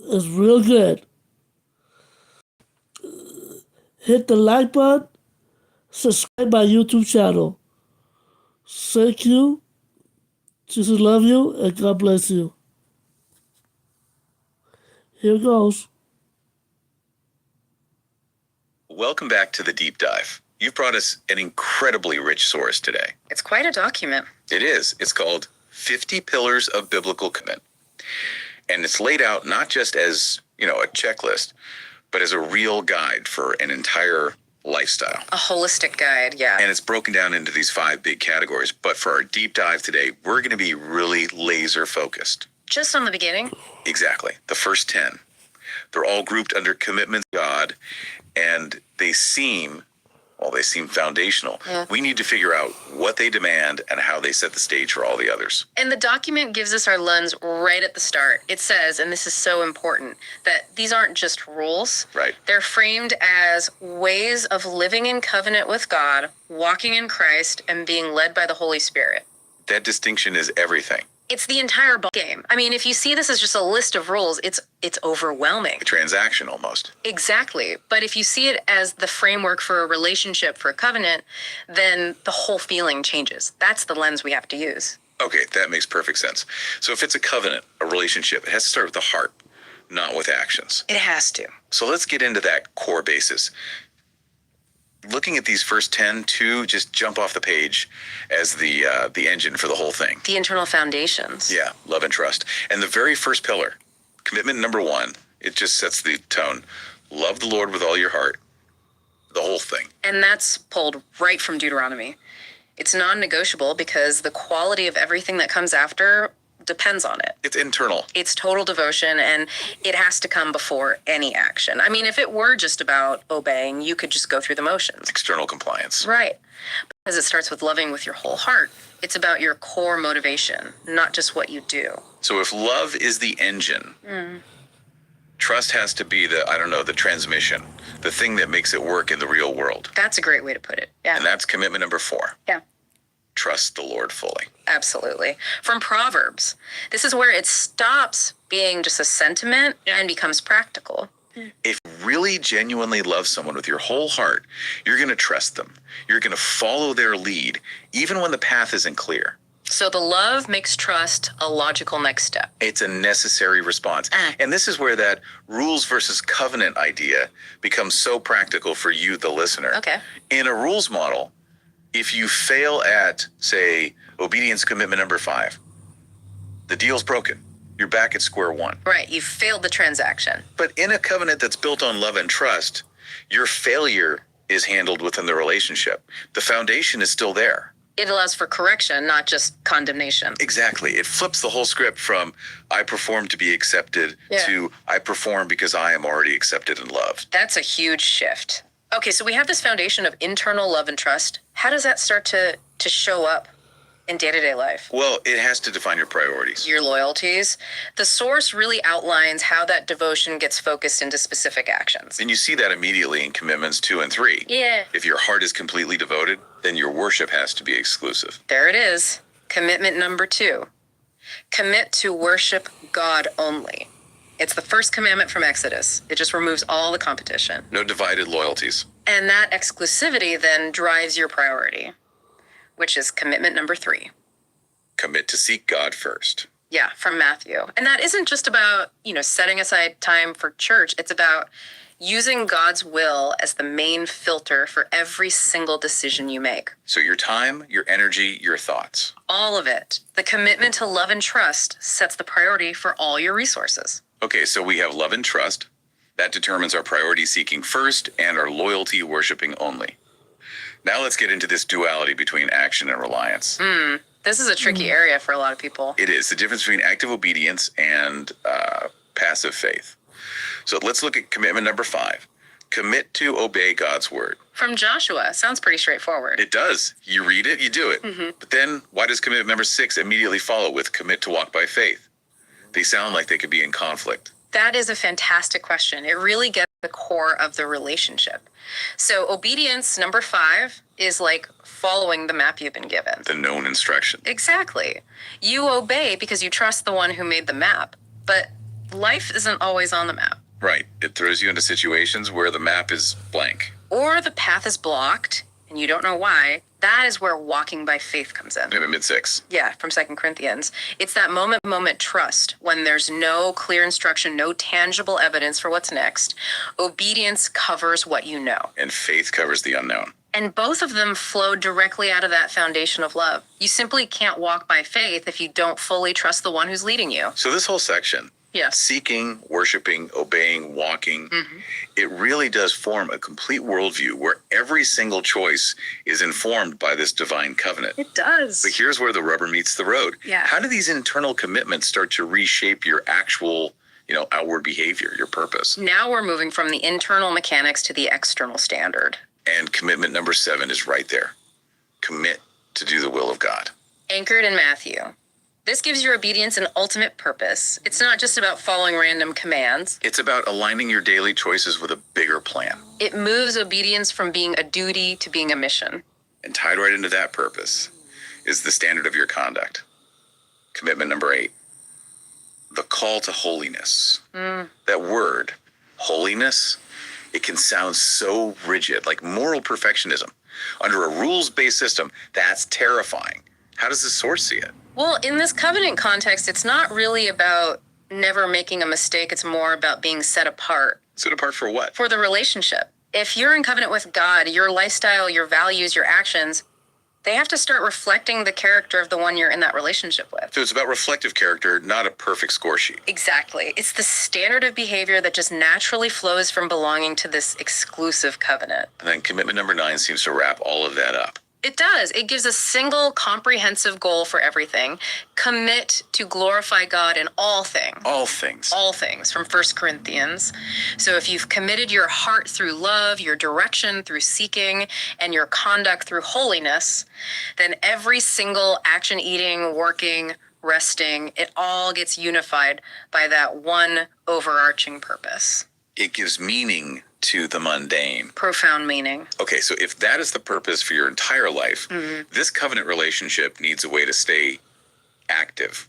is real good. Hit the like button, subscribe my YouTube channel. Thank you. Jesus love you and God bless you. Here goes. Welcome back to the Deep Dive. You've brought us an incredibly rich source today. It's quite a document. It is. It's called 50 Pillars of Biblical Commitment. And it's laid out not just as, a checklist, but as a real guide for an entire lifestyle. A holistic guide, yeah. And it's broken down into these 5 big categories. But for our deep dive today, we're going to be really laser focused. Just on the beginning? Exactly. The first 10. They're all grouped under commitment to God, and they seem foundational. Yeah. We need to figure out what they demand and how they set the stage for all the others. And the document gives us our lens right at the start. It says, and this is so important, that these aren't just rules. Right. They're framed as ways of living in covenant with God, walking in Christ, and being led by the Holy Spirit. That distinction is everything. It's the entire ball game. I mean, if you see this as just a list of rules, it's overwhelming. A transaction almost. Exactly. But if you see it as the framework for a relationship, for a covenant, then the whole feeling changes. That's the lens we have to use. Okay, that makes perfect sense. So if it's a covenant, a relationship, it has to start with the heart, not with actions. It has to. So let's get into that core basis. Looking at these first 10, two just jump off the page as the engine for the whole thing. The internal foundations. Yeah, love and trust. And the very first pillar, commitment number 1, it just sets the tone. Love the Lord with all your heart. The whole thing. And that's pulled right from Deuteronomy. It's non-negotiable because the quality of everything that comes after depends on it. It's internal. It's total devotion, and it has to come before any action. I mean, if it were just about obeying, you could just go through the motions. External compliance. Right. Because it starts with loving with your whole heart. It's about your core motivation, not just what you do. So if love is the engine, trust has to be the transmission, the thing that makes it work in the real world. That's a great way to put it. Yeah. And that's commitment number 4. Yeah. Trust the Lord fully. Absolutely. From Proverbs. This is where it stops being just a sentiment and becomes practical. If you really genuinely love someone with your whole heart, you're going to trust them. You're going to follow their lead, even when the path isn't clear. So the love makes trust a logical next step. It's a necessary response. And this is where that rules versus covenant idea becomes so practical for you, the listener. Okay. In a rules model, if you fail at, say, obedience commitment number 5, the deal's broken. You're back at square one. Right, you failed the transaction. But in a covenant that's built on love and trust, your failure is handled within the relationship. The foundation is still there. It allows for correction, not just condemnation. Exactly. It flips the whole script from I perform to be accepted to I perform because I am already accepted and loved. That's a huge shift. Okay, so we have this foundation of internal love and trust. How does that start to show up in day-to-day life? Well, it has to define your priorities. Your loyalties. The source really outlines how that devotion gets focused into specific actions. And you see that immediately in commitments 2 and 3. Yeah. If your heart is completely devoted, then your worship has to be exclusive. There it is. Commitment number 2. Commit to worship God only. It's the first commandment from Exodus. It just removes all the competition. No divided loyalties. And that exclusivity then drives your priority, which is commitment number 3. Commit to seek God first. Yeah, from Matthew. And that isn't just about, setting aside time for church. It's about using God's will as the main filter for every single decision you make. So your time, your energy, your thoughts. All of it. The commitment to love and trust sets the priority for all your resources. Okay, so we have love and trust. That determines our priority seeking first and our loyalty worshiping only. Now let's get into this duality between action and reliance. This is a tricky area for a lot of people. It is the difference between active obedience and passive faith. So let's look at commitment number 5. Commit to obey God's word. From Joshua. Sounds pretty straightforward. It does. You read it, you do it. But then why does commitment number 6 immediately follow with commit to walk by faith? They sound like they could be in conflict. That is a fantastic question. It really gets the core of the relationship. So obedience, number 5, is like following the map you've been given. The known instruction. Exactly. You obey because you trust the one who made the map. But Life isn't always on the map. Right. It throws you into situations where the map is blank. Or the path is blocked and you don't know why. That is where walking by faith comes in. Maybe mid-6. Yeah, from 2 Corinthians. It's that moment trust when there's no clear instruction, no tangible evidence for what's next. Obedience covers what you know. And faith covers the unknown. And both of them flow directly out of that foundation of love. You simply can't walk by faith if you don't fully trust the one who's leading you. So this whole section, Yes. seeking, worshiping, obeying, walking, it really does form a complete worldview where every single choice is informed by this divine covenant. It does. But here's where the rubber meets the road. Yeah. How do these internal commitments start to reshape your actual, outward behavior, your purpose? Now we're moving from the internal mechanics to the external standard. And commitment number 7 is right there. Commit to do the will of God. Anchored in Matthew. This gives your obedience an ultimate purpose. It's not just about following random commands. It's about aligning your daily choices with a bigger plan. It moves obedience from being a duty to being a mission. And tied right into that purpose is the standard of your conduct. Commitment number 8. The call to holiness. That word, holiness, it can sound so rigid, like moral perfectionism. Under a rules-based system, that's terrifying. How does the source see it? Well, in this covenant context, it's not really about never making a mistake. It's more about being set apart Set apart for what? for the relationship. If you're in covenant with God, your lifestyle, your values, your actions, they have to start reflecting the character of the one you're in that relationship with. So it's about reflective character, not a perfect score sheet. Exactly. It's the standard of behavior that just naturally flows from belonging to this exclusive covenant. And then commitment number 9 seems to wrap all of that up. It does. It gives a single comprehensive goal for everything. Commit to glorify God in all things. All things. All things from 1 Corinthians. So if you've committed your heart through love, your direction through seeking, and your conduct through holiness, then every single action, eating, working, resting, it all gets unified by that one overarching purpose. It gives meaning to the mundane. Profound meaning. Okay, so if that is the purpose for your entire life, this covenant relationship needs a way to stay active,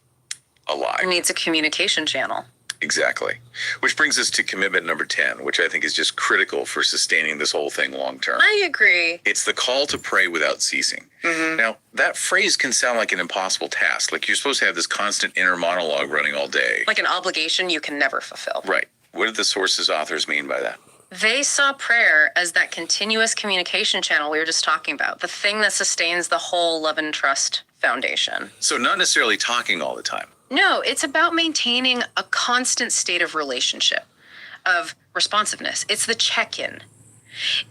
alive. It needs a communication channel. Exactly. Which brings us to commitment number 10, which I think is just critical for sustaining this whole thing long term. I agree. It's the call to pray without ceasing. Now, that phrase can sound like an impossible task. Like you're supposed to have this constant inner monologue running all day. Like an obligation you can never fulfill. Right. What did the source's authors mean by that? They saw prayer as that continuous communication channel we were just talking about, the thing that sustains the whole love and trust foundation. So not necessarily talking all the time. No, it's about maintaining a constant state of relationship, of responsiveness. It's the check-in.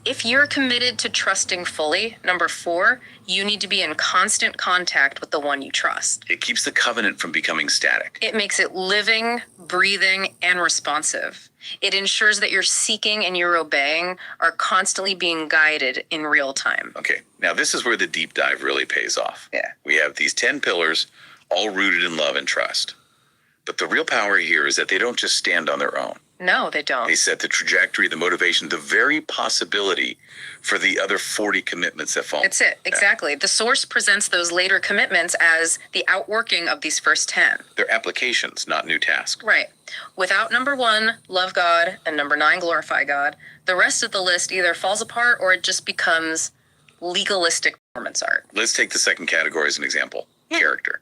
If you're committed to trusting fully, number 4, you need to be in constant contact with the one you trust. It keeps the covenant from becoming static. It makes it living, breathing, and responsive. It ensures that your seeking and your obeying are constantly being guided in real time. Okay, now this is where the deep dive really pays off. Yeah. We have these 10 pillars, all rooted in love and trust. But the real power here is that they don't just stand on their own. No, they don't. They set the trajectory, the motivation, the very possibility for the other 40 commitments that fall. That's it, exactly. The source presents those later commitments as the outworking of these first 10. They're applications, not new tasks. Right. Without number 1, love God, and number 9, glorify God, the rest of the list either falls apart or it just becomes legalistic performance art. Let's take the second category as an example. Character.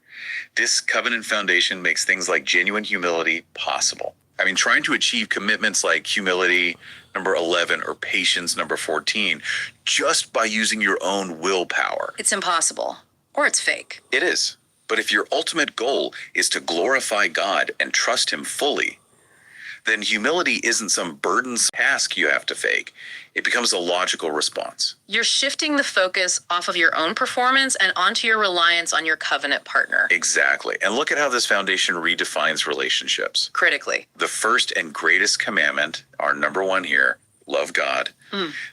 This covenant foundation makes things like genuine humility possible. I mean, trying to achieve commitments like humility, number 11, or patience, number 14, just by using your own willpower. It's impossible. Or it's fake. It is. But if your ultimate goal is to glorify God and trust Him fully, then humility isn't some burdensome task you have to fake. It becomes a logical response. You're shifting the focus off of your own performance and onto your reliance on your covenant partner. Exactly. And look at how this foundation redefines relationships. Critically. The first and greatest commandment, our number 1 here, love God,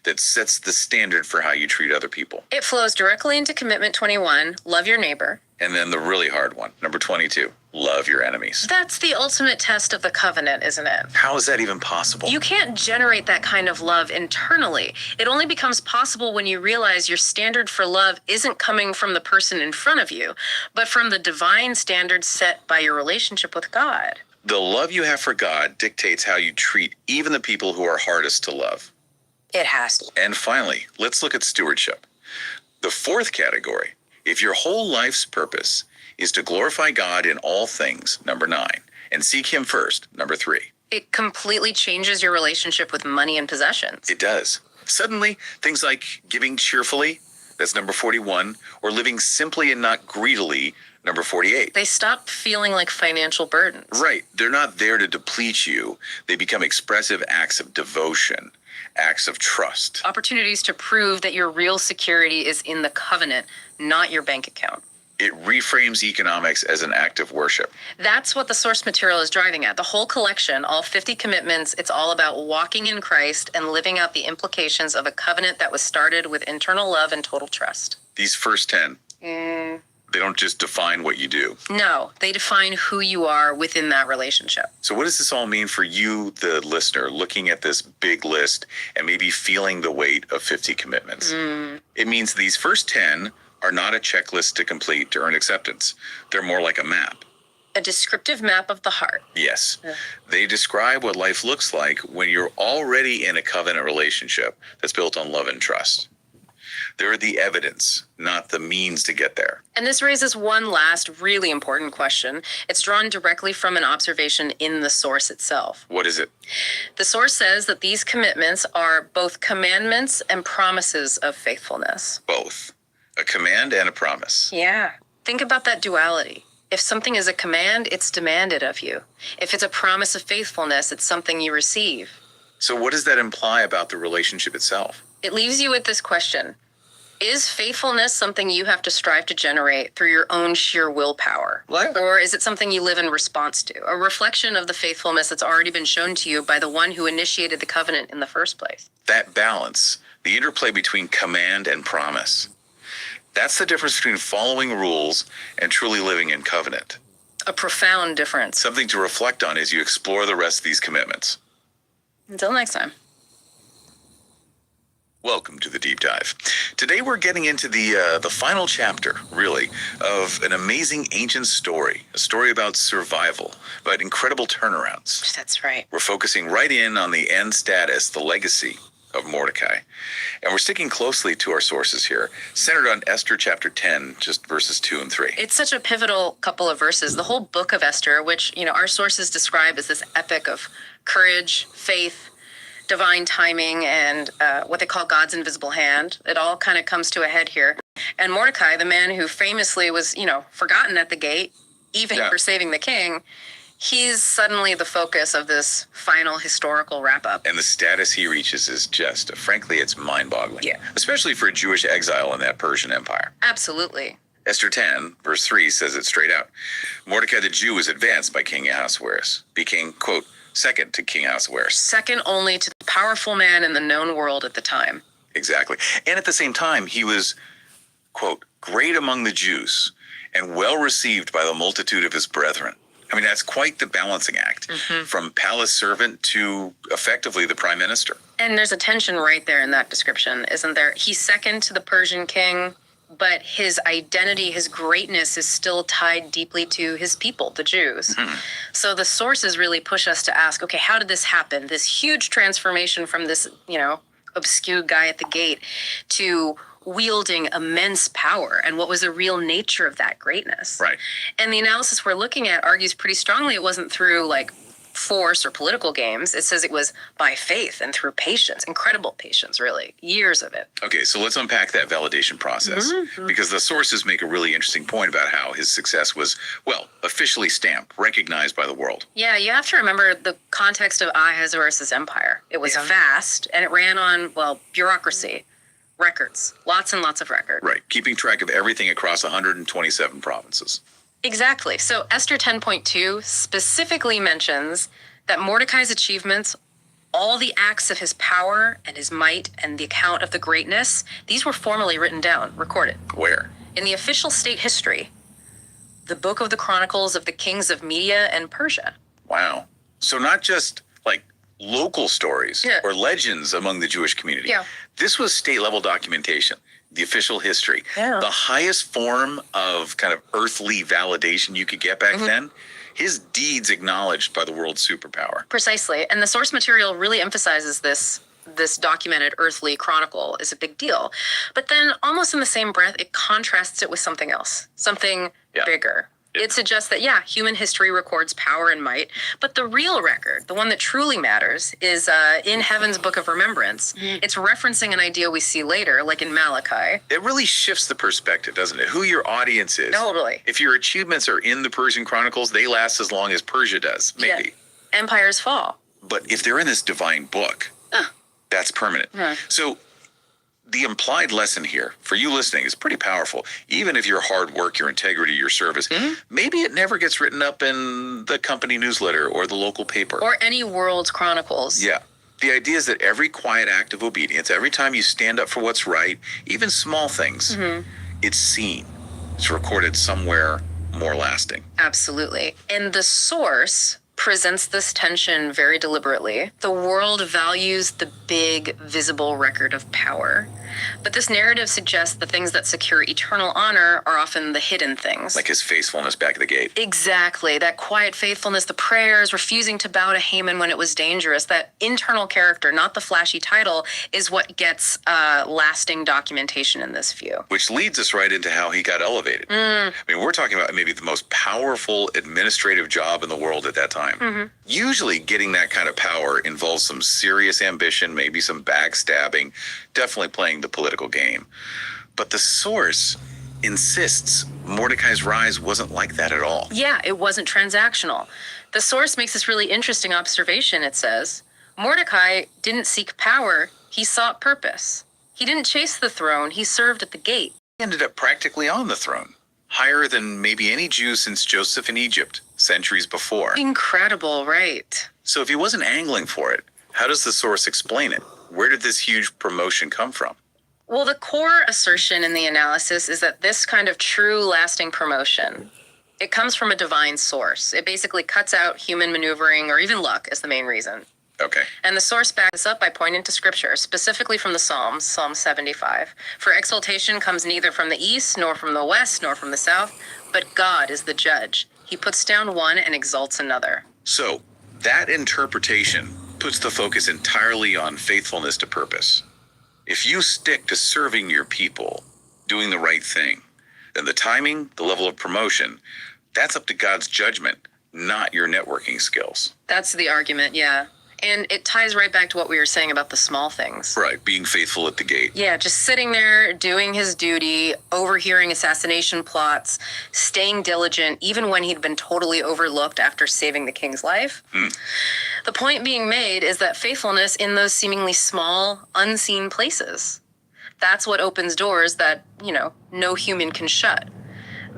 that sets the standard for how you treat other people. It flows directly into commitment 21, love your neighbor. And then the really hard one, number 22, love your enemies. That's the ultimate test of the covenant, isn't it? How is that even possible? You can't generate that kind of love internally. It only becomes possible when you realize your standard for love isn't coming from the person in front of you, but from the divine standard set by your relationship with God. The love you have for God dictates how you treat even the people who are hardest to love. It has to. And finally, let's look at stewardship. The fourth category, if your whole life's purpose is to glorify God in all things, number 9, and seek him first, number 3. It completely changes your relationship with money and possessions. It does. Suddenly, things like giving cheerfully, that's number 41, or living simply and not greedily, number 48. They stop feeling like financial burdens. Right. They're not there to deplete you. They become expressive acts of devotion, acts of trust. Opportunities to prove that your real security is in the covenant, not your bank account. It reframes economics as an act of worship. That's what the source material is driving at. The whole collection, all 50 commitments, it's all about walking in Christ and living out the implications of a covenant that was started with internal love and total trust. These first 10, they don't just define what you do. No, they define who you are within that relationship. So what does this all mean for you, the listener, looking at this big list and maybe feeling the weight of 50 commitments? It means these first 10 are not a checklist to complete to earn acceptance. They're more like a map. A descriptive map of the heart. Yes. They describe what life looks like when you're already in a covenant relationship that's built on love and trust. They're the evidence, not the means to get there. And this raises one last really important question. It's drawn directly from an observation in the source itself. What is it? The source says that these commitments are both commandments and promises of faithfulness. Both. A command and a promise. Yeah. Think about that duality. If something is a command, it's demanded of you. If it's a promise of faithfulness, it's something you receive. So what does that imply about the relationship itself? It leaves you with this question. Is faithfulness something you have to strive to generate through your own sheer willpower? What? Or is it something you live in response to? A reflection of the faithfulness that's already been shown to you by the one who initiated the covenant in the first place. That balance, the interplay between command and promise. That's the difference between following rules and truly living in covenant. A profound difference. Something to reflect on as you explore the rest of these commitments. Until next time. Welcome to the Deep Dive. Today we're getting into the final chapter, really, of an amazing ancient story. A story about survival, about incredible turnarounds. That's right. We're focusing right in on the end status, the legacy of Mordecai. And we're sticking closely to our sources here, centered on Esther chapter 10, just verses 2 and 3. It's such a pivotal couple of verses. The whole book of Esther, which, our sources describe as this epic of courage, faith, divine timing, and what they call God's invisible hand. It all kind of comes to a head here. And Mordecai, the man who famously was, forgotten at the gate, even for saving the king, he's suddenly the focus of this final historical wrap-up. And the status he reaches is just, frankly, it's mind-boggling. Yeah. Especially for a Jewish exile in that Persian Empire. Absolutely. Esther 10, verse 3 says it straight out. Mordecai the Jew was advanced by King Ahasuerus, became, quote, second to King Ahasuerus. Second only to the powerful man in the known world at the time. Exactly. And at the same time, he was, quote, great among the Jews and well received by the multitude of his brethren. I mean, that's quite the balancing act, from palace servant to effectively the prime minister. And there's a tension right there in that description, isn't there? He's second to the Persian king, but his identity, his greatness is still tied deeply to his people, the Jews. So the sources really push us to ask, okay, how did this happen? This huge transformation from this, obscure guy at the gate to wielding immense power, and what was the real nature of that greatness. Right. And the analysis we're looking at argues pretty strongly it wasn't through force or political games. It says it was by faith and through patience, incredible patience, really, years of it. Okay, so let's unpack that validation process, because the sources make a really interesting point about how his success was, officially stamped, recognized by the world. Yeah, you have to remember the context of Ahasuerus' empire. It was vast, and it ran on, bureaucracy. Records, lots and lots of records. Right, keeping track of everything across 127 provinces. Exactly. So Esther 10.2 specifically mentions that Mordecai's achievements, all the acts of his power and his might and the account of the greatness, these were formally written down, recorded. Where? In the official state history, the book of the Chronicles of the Kings of Media and Persia. Wow. So not just local stories or legends among the Jewish community. Yeah. This was state-level documentation, the official history. Yeah. The highest form of kind of earthly validation you could get back then. his deeds acknowledged by the world's superpower. Precisely. And the source material really emphasizes this documented earthly chronicle is a big deal. But then almost in the same breath, it contrasts it with something else, something bigger. It suggests that, human history records power and might, but the real record, the one that truly matters, is in Heaven's Book of Remembrance. It's referencing an idea we see later, like in Malachi. It really shifts the perspective, doesn't it? Who your audience is. Totally. If your achievements are in the Persian Chronicles, they last as long as Persia does, maybe. Yeah. Empires fall. But if they're in this divine book, that's permanent. So the implied lesson here for you listening is pretty powerful. Even if your hard work, your integrity, your service, maybe it never gets written up in the company newsletter or the local paper. Or any world's chronicles. Yeah. The idea is that every quiet act of obedience, every time you stand up for what's right, even small things, it's seen. It's recorded somewhere more lasting. Absolutely. And the source presents this tension very deliberately. The world values the big, visible record of power. But this narrative suggests the things that secure eternal honor are often the hidden things. Like his faithfulness back at the gate. Exactly. That quiet faithfulness, the prayers, refusing to bow to Haman when it was dangerous, that internal character, not the flashy title, is what gets lasting documentation in this view. Which leads us right into how he got elevated. I mean, we're talking about maybe the most powerful administrative job in the world at that time. Usually getting that kind of power involves some serious ambition, maybe some backstabbing, definitely playing the political game. But the source insists Mordecai's rise wasn't like that at all. Yeah, it wasn't transactional. The source makes this really interesting observation. It says, Mordecai didn't seek power, he sought purpose. He didn't chase the throne, he served at the gate. He ended up practically on the throne, higher than maybe any Jew since Joseph in Egypt, centuries before. Incredible, right? So if he wasn't angling for it, how does the source explain it? Where did this huge promotion come from? Well, the core assertion in the analysis is that this kind of true lasting promotion, it comes from a divine source. It basically cuts out human maneuvering or even luck as the main reason. Okay. And the source backs this up by pointing to scripture, specifically from the Psalms, Psalm 75. For exaltation comes neither from the east, nor from the west, nor from the south, but God is the judge. He puts down one and exalts another. So that interpretation puts the focus entirely on faithfulness to purpose. If you stick to serving your people, doing the right thing, then the timing, the level of promotion, that's up to God's judgment, not your networking skills. That's the argument, yeah. And it ties right back to what we were saying about the small things. Right, being faithful at the gate. Yeah, just sitting there, doing his duty, overhearing assassination plots, staying diligent, even when he'd been totally overlooked after saving the king's life. The point being made is that faithfulness in those seemingly small, unseen places, that's what opens doors that, no human can shut.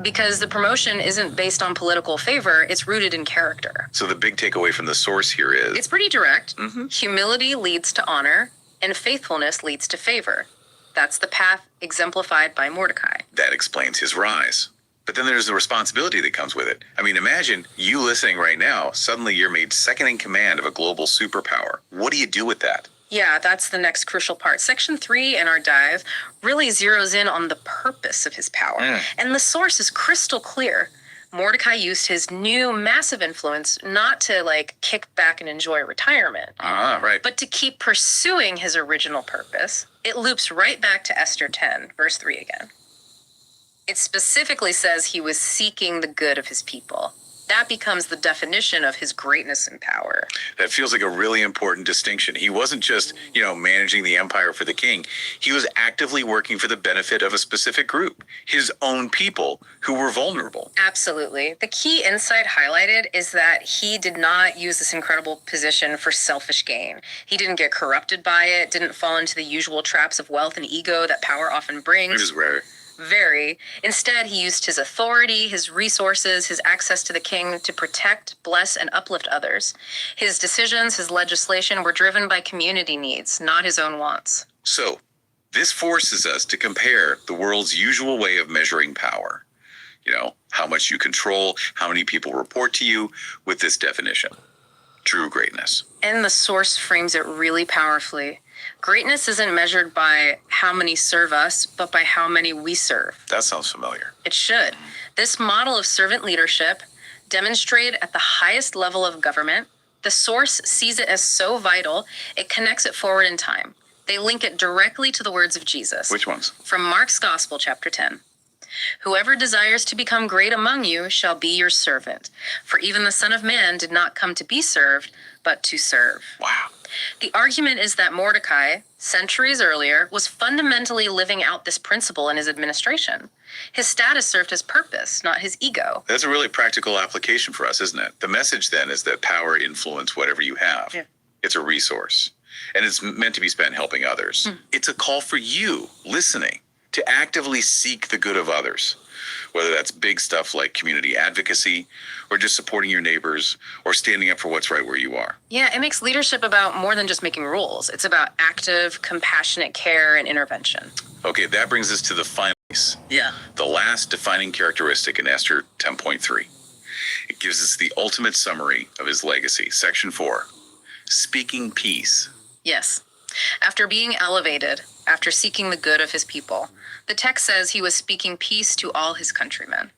Because the promotion isn't based on political favor, it's rooted in character. So the big takeaway from the source here is... It's pretty direct. Humility leads to honor, and faithfulness leads to favor. That's the path exemplified by Mordecai. That explains his rise. But then there's the responsibility that comes with it. I mean, imagine you listening right now, suddenly you're made second in command of a global superpower. What do you do with that? Yeah, that's the next crucial part. Section 3 in our dive really zeroes in on the purpose of his power. And the source is crystal clear. Mordecai used his new massive influence not to kick back and enjoy retirement, Right. but to keep pursuing his original purpose. It loops right back to Esther 10, verse 3 again. It specifically says he was seeking the good of his people. That becomes the definition of his greatness and power. That feels like a really important distinction. He wasn't just, managing the empire for the king. He was actively working for the benefit of a specific group, his own people who were vulnerable. Absolutely. The key insight highlighted is that he did not use this incredible position for selfish gain. He didn't get corrupted by it, didn't fall into the usual traps of wealth and ego that power often brings. Which is rare. Very. Instead, he used his authority, his resources, his access to the king to protect, bless, and uplift others. His decisions, his legislation were driven by community needs, not his own wants. So, this forces us to compare the world's usual way of measuring power. How much you control, how many people report to you, with this definition. True greatness. And the source frames it really powerfully. Greatness isn't measured by how many serve us, but by how many we serve. That sounds familiar. It should. This model of servant leadership demonstrated at the highest level of government. The source sees it as so vital, it connects it forward in time. They link it directly to the words of Jesus. Which ones? From Mark's Gospel, chapter 10. Whoever desires to become great among you shall be your servant. For even the Son of Man did not come to be served, but to serve. Wow. The argument is that Mordecai, centuries earlier, was fundamentally living out this principle in his administration. His status served his purpose, not his ego. That's a really practical application for us, isn't it? The message then is that power, influence, whatever you have, it's a resource. And it's meant to be spent helping others. It's a call for you, listening, to actively seek the good of others, whether that's big stuff like community advocacy, or just supporting your neighbors, or standing up for what's right where you are. Yeah, it makes leadership about more than just making rules. It's about active, compassionate care and intervention. Okay, that brings us to the final piece. Yeah. The last defining characteristic in Esther 10.3. It gives us the ultimate summary of his legacy. Section 4, speaking peace. Yes. After being elevated, after seeking the good of his people, the text says he was speaking peace to all his countrymen.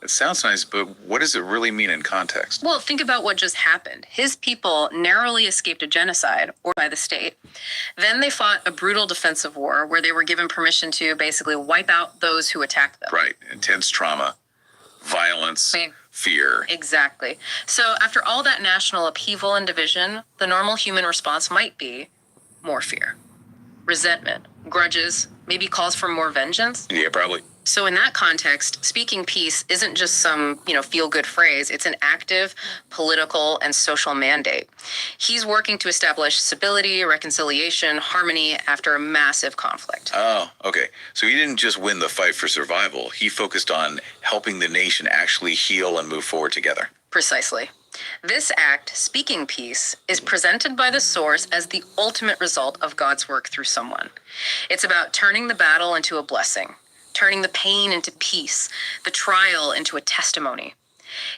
It sounds nice, but what does it really mean in context? Well, think about what just happened. His people narrowly escaped a genocide or by the state. Then they fought a brutal defensive war where they were given permission to basically wipe out those who attacked them. Right. Intense trauma, violence, fear. Exactly. So after all that national upheaval and division, the normal human response might be more fear, resentment, grudges, maybe calls for more vengeance. Yeah, probably. So in that context, speaking peace isn't just some, feel-good phrase. It's an active political and social mandate. He's working to establish stability, reconciliation, harmony after a massive conflict. Oh, okay. So he didn't just win the fight for survival. He focused on helping the nation actually heal and move forward together. Precisely. This act, speaking peace, is presented by the source as the ultimate result of God's work through someone. It's about turning the battle into a blessing, turning the pain into peace, the trial into a testimony.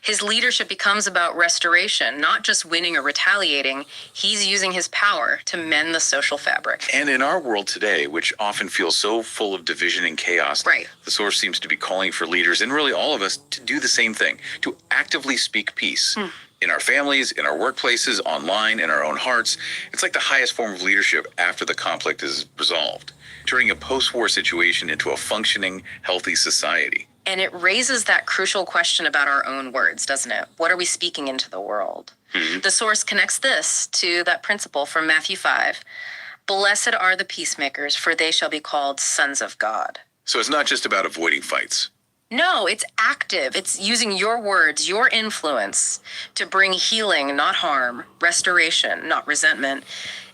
His leadership becomes about restoration, not just winning or retaliating. He's using his power to mend the social fabric. And in our world today, which often feels so full of division and chaos, Right. The source seems to be calling for leaders, and really all of us, to do the same thing, to actively speak peace. In our families, in our workplaces, online, in our own hearts. It's like the highest form of leadership after the conflict is resolved, turning a post-war situation into a functioning, healthy society. And it raises that crucial question about our own words, doesn't it? What are we speaking into the world? The source connects this to that principle from Matthew 5. Blessed are the peacemakers, for they shall be called sons of God. So it's not just about avoiding fights. No, it's active. It's using your words, your influence to bring healing, not harm, restoration, not resentment.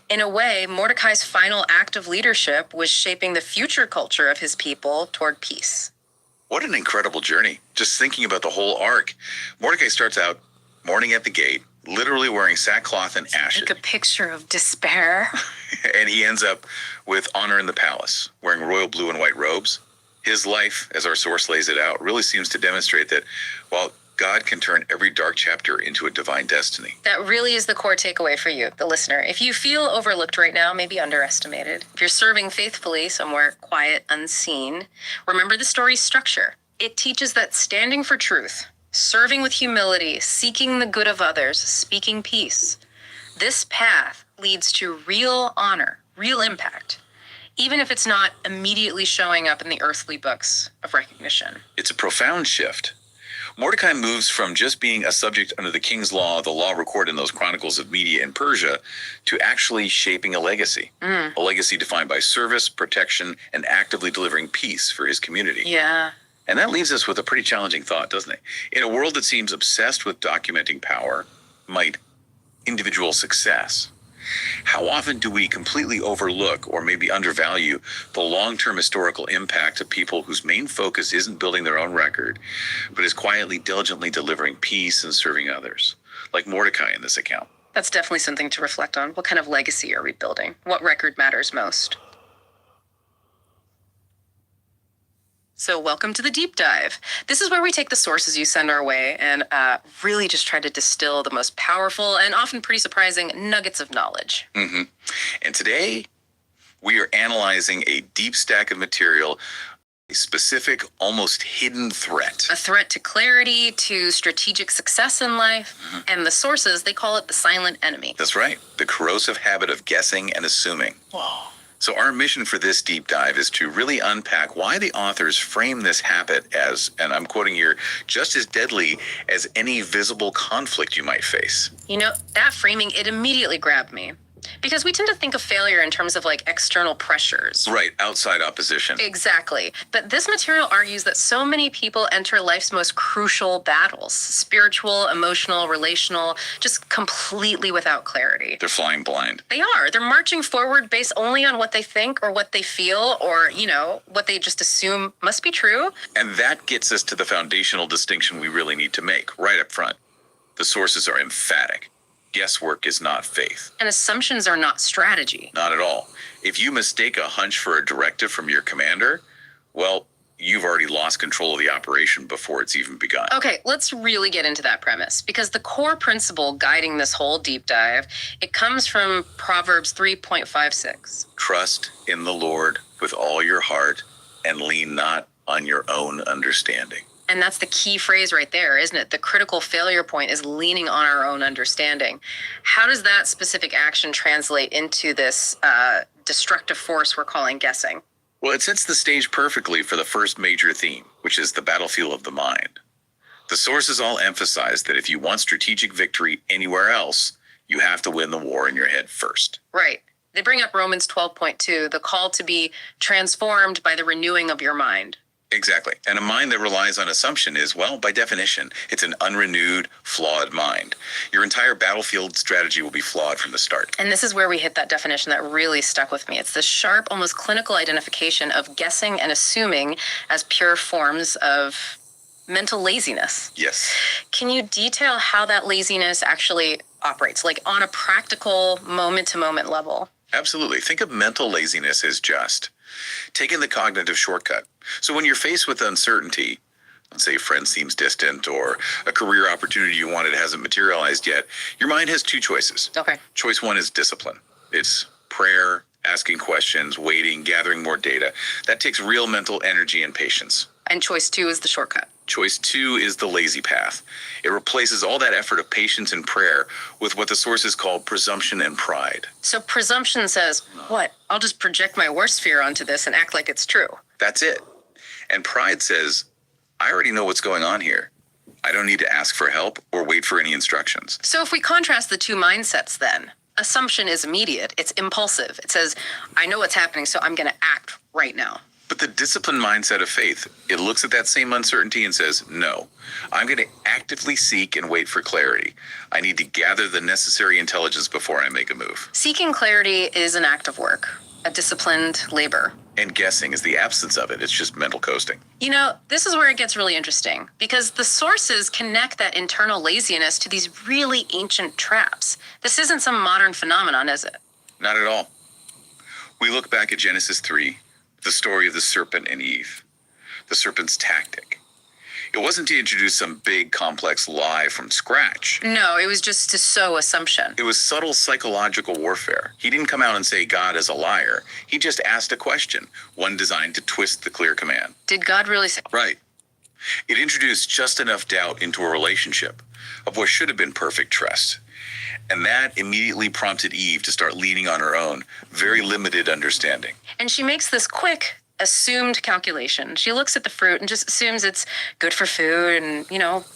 In a way, Mordecai's final act of leadership was shaping the future culture of his people toward peace. What an incredible journey. Just thinking about the whole arc. Mordecai starts out mourning at the gate, literally wearing sackcloth and ashes. Like a picture of despair. And he ends up with honor in the palace, wearing royal blue and white robes. His life, as our source lays it out, really seems to demonstrate that while God can turn every dark chapter into a divine destiny. That really is the core takeaway for you, the listener. If you feel overlooked right now, maybe underestimated, if you're serving faithfully somewhere quiet, unseen, remember the story's structure. It teaches that standing for truth, serving with humility, seeking the good of others, speaking peace, this path leads to real honor, real impact, even if it's not immediately showing up in the earthly books of recognition. It's a profound shift. Mordecai moves from just being a subject under the king's law, the law recorded in those chronicles of Media and Persia, to actually shaping a legacy. A legacy defined by service, protection, and actively delivering peace for his community. Yeah. And that leaves us with a pretty challenging thought, doesn't it? In a world that seems obsessed with documenting power, might, individual success, how often do we completely overlook or maybe undervalue the long-term historical impact of people whose main focus isn't building their own record, but is quietly, diligently delivering peace and serving others, like Mordecai in this account? That's definitely something to reflect on. What kind of legacy are we building? What record matters most? So welcome to the deep dive. This is where we take the sources you send our way and really just try to distill the most powerful and often pretty surprising nuggets of knowledge. And today, we are analyzing a deep stack of material A specific, almost hidden threat. A threat to clarity, to strategic success in life. And the sources, they call it the silent enemy. That's right. The corrosive habit of guessing and assuming. Wow. So our mission for this deep dive is to really unpack why the authors frame this habit as, and I'm quoting here, just as deadly as any visible conflict you might face. You know, that framing, it immediately grabbed me. Because we tend to think of failure in terms of like external pressures. Right, outside opposition. Exactly. But this material argues that so many people enter life's most crucial battles, spiritual, emotional, relational, just completely without clarity. They're flying blind. They are. They're marching forward based only on what they think or what they feel or, you know, what they just assume must be true. And that gets us to the foundational distinction we really need to make right up front. The sources are emphatic. Guesswork is not faith. And assumptions are not strategy. Not at all. If you mistake a hunch for a directive from your commander, well, you've already lost control of the operation before it's even begun. Okay, let's really get into that premise because the core principle guiding this whole deep dive, it comes from Proverbs 3.56. Trust in the Lord with all your heart and lean not on your own understanding. And that's the key phrase right there, isn't it? The critical failure point is leaning on our own understanding. How does that specific action translate into this destructive force we're calling guessing? Well, it sets the stage perfectly for the first major theme, which is the battlefield of the mind. The sources all emphasize that if you want strategic victory anywhere else, you have to win the war in your head first. Right. They bring up Romans 12.2, the call to be transformed by the renewing of your mind. Exactly. And a mind that relies on assumption is, well, by definition, it's an unrenewed, flawed mind. Your entire battlefield strategy will be flawed from the start. And this is where we hit that definition that really stuck with me. It's the sharp, almost clinical identification of guessing and assuming as pure forms of mental laziness. Yes. Can you detail how that laziness actually operates, like on a practical moment-to-moment level? Absolutely. Think of mental laziness as just taking the cognitive shortcut. So when you're faced with uncertainty, let's say a friend seems distant or a career opportunity you wanted hasn't materialized yet, your mind has two choices. Okay. Choice one is discipline. It's prayer, asking questions, waiting, gathering more data. That takes real mental energy and patience. And choice 2 is the shortcut. Choice 2 is the lazy path. It replaces all that effort of patience and prayer with what the sources call presumption and pride. So presumption says, what? I'll just project my worst fear onto this and act like it's true. That's it. And pride says, I already know what's going on here. I don't need to ask for help or wait for any instructions. So if we contrast the two mindsets then, assumption is immediate, it's impulsive. It says, I know what's happening, so I'm going to act right now. But the disciplined mindset of faith, it looks at that same uncertainty and says, no, I'm going to actively seek and wait for clarity. I need to gather the necessary intelligence before I make a move. Seeking clarity is an act of work, a disciplined labor. And guessing is the absence of it. It's just mental coasting. You know, this is where it gets really interesting because the sources connect that internal laziness to these really ancient traps. This isn't some modern phenomenon, is it? Not at all. We look back at Genesis 3, the story of the serpent and Eve, the serpent's tactic. It wasn't to introduce some big, complex lie from scratch. No, it was just to sow assumption. It was subtle psychological warfare. He didn't come out and say God is a liar. He just asked a question, one designed to twist the clear command. Did God really say? Right. It introduced just enough doubt into a relationship of what should have been perfect trust. And that immediately prompted Eve to start leaning on her own, very limited understanding. And she makes this quick, assumed calculation. She looks at the fruit and just assumes it's good for food and,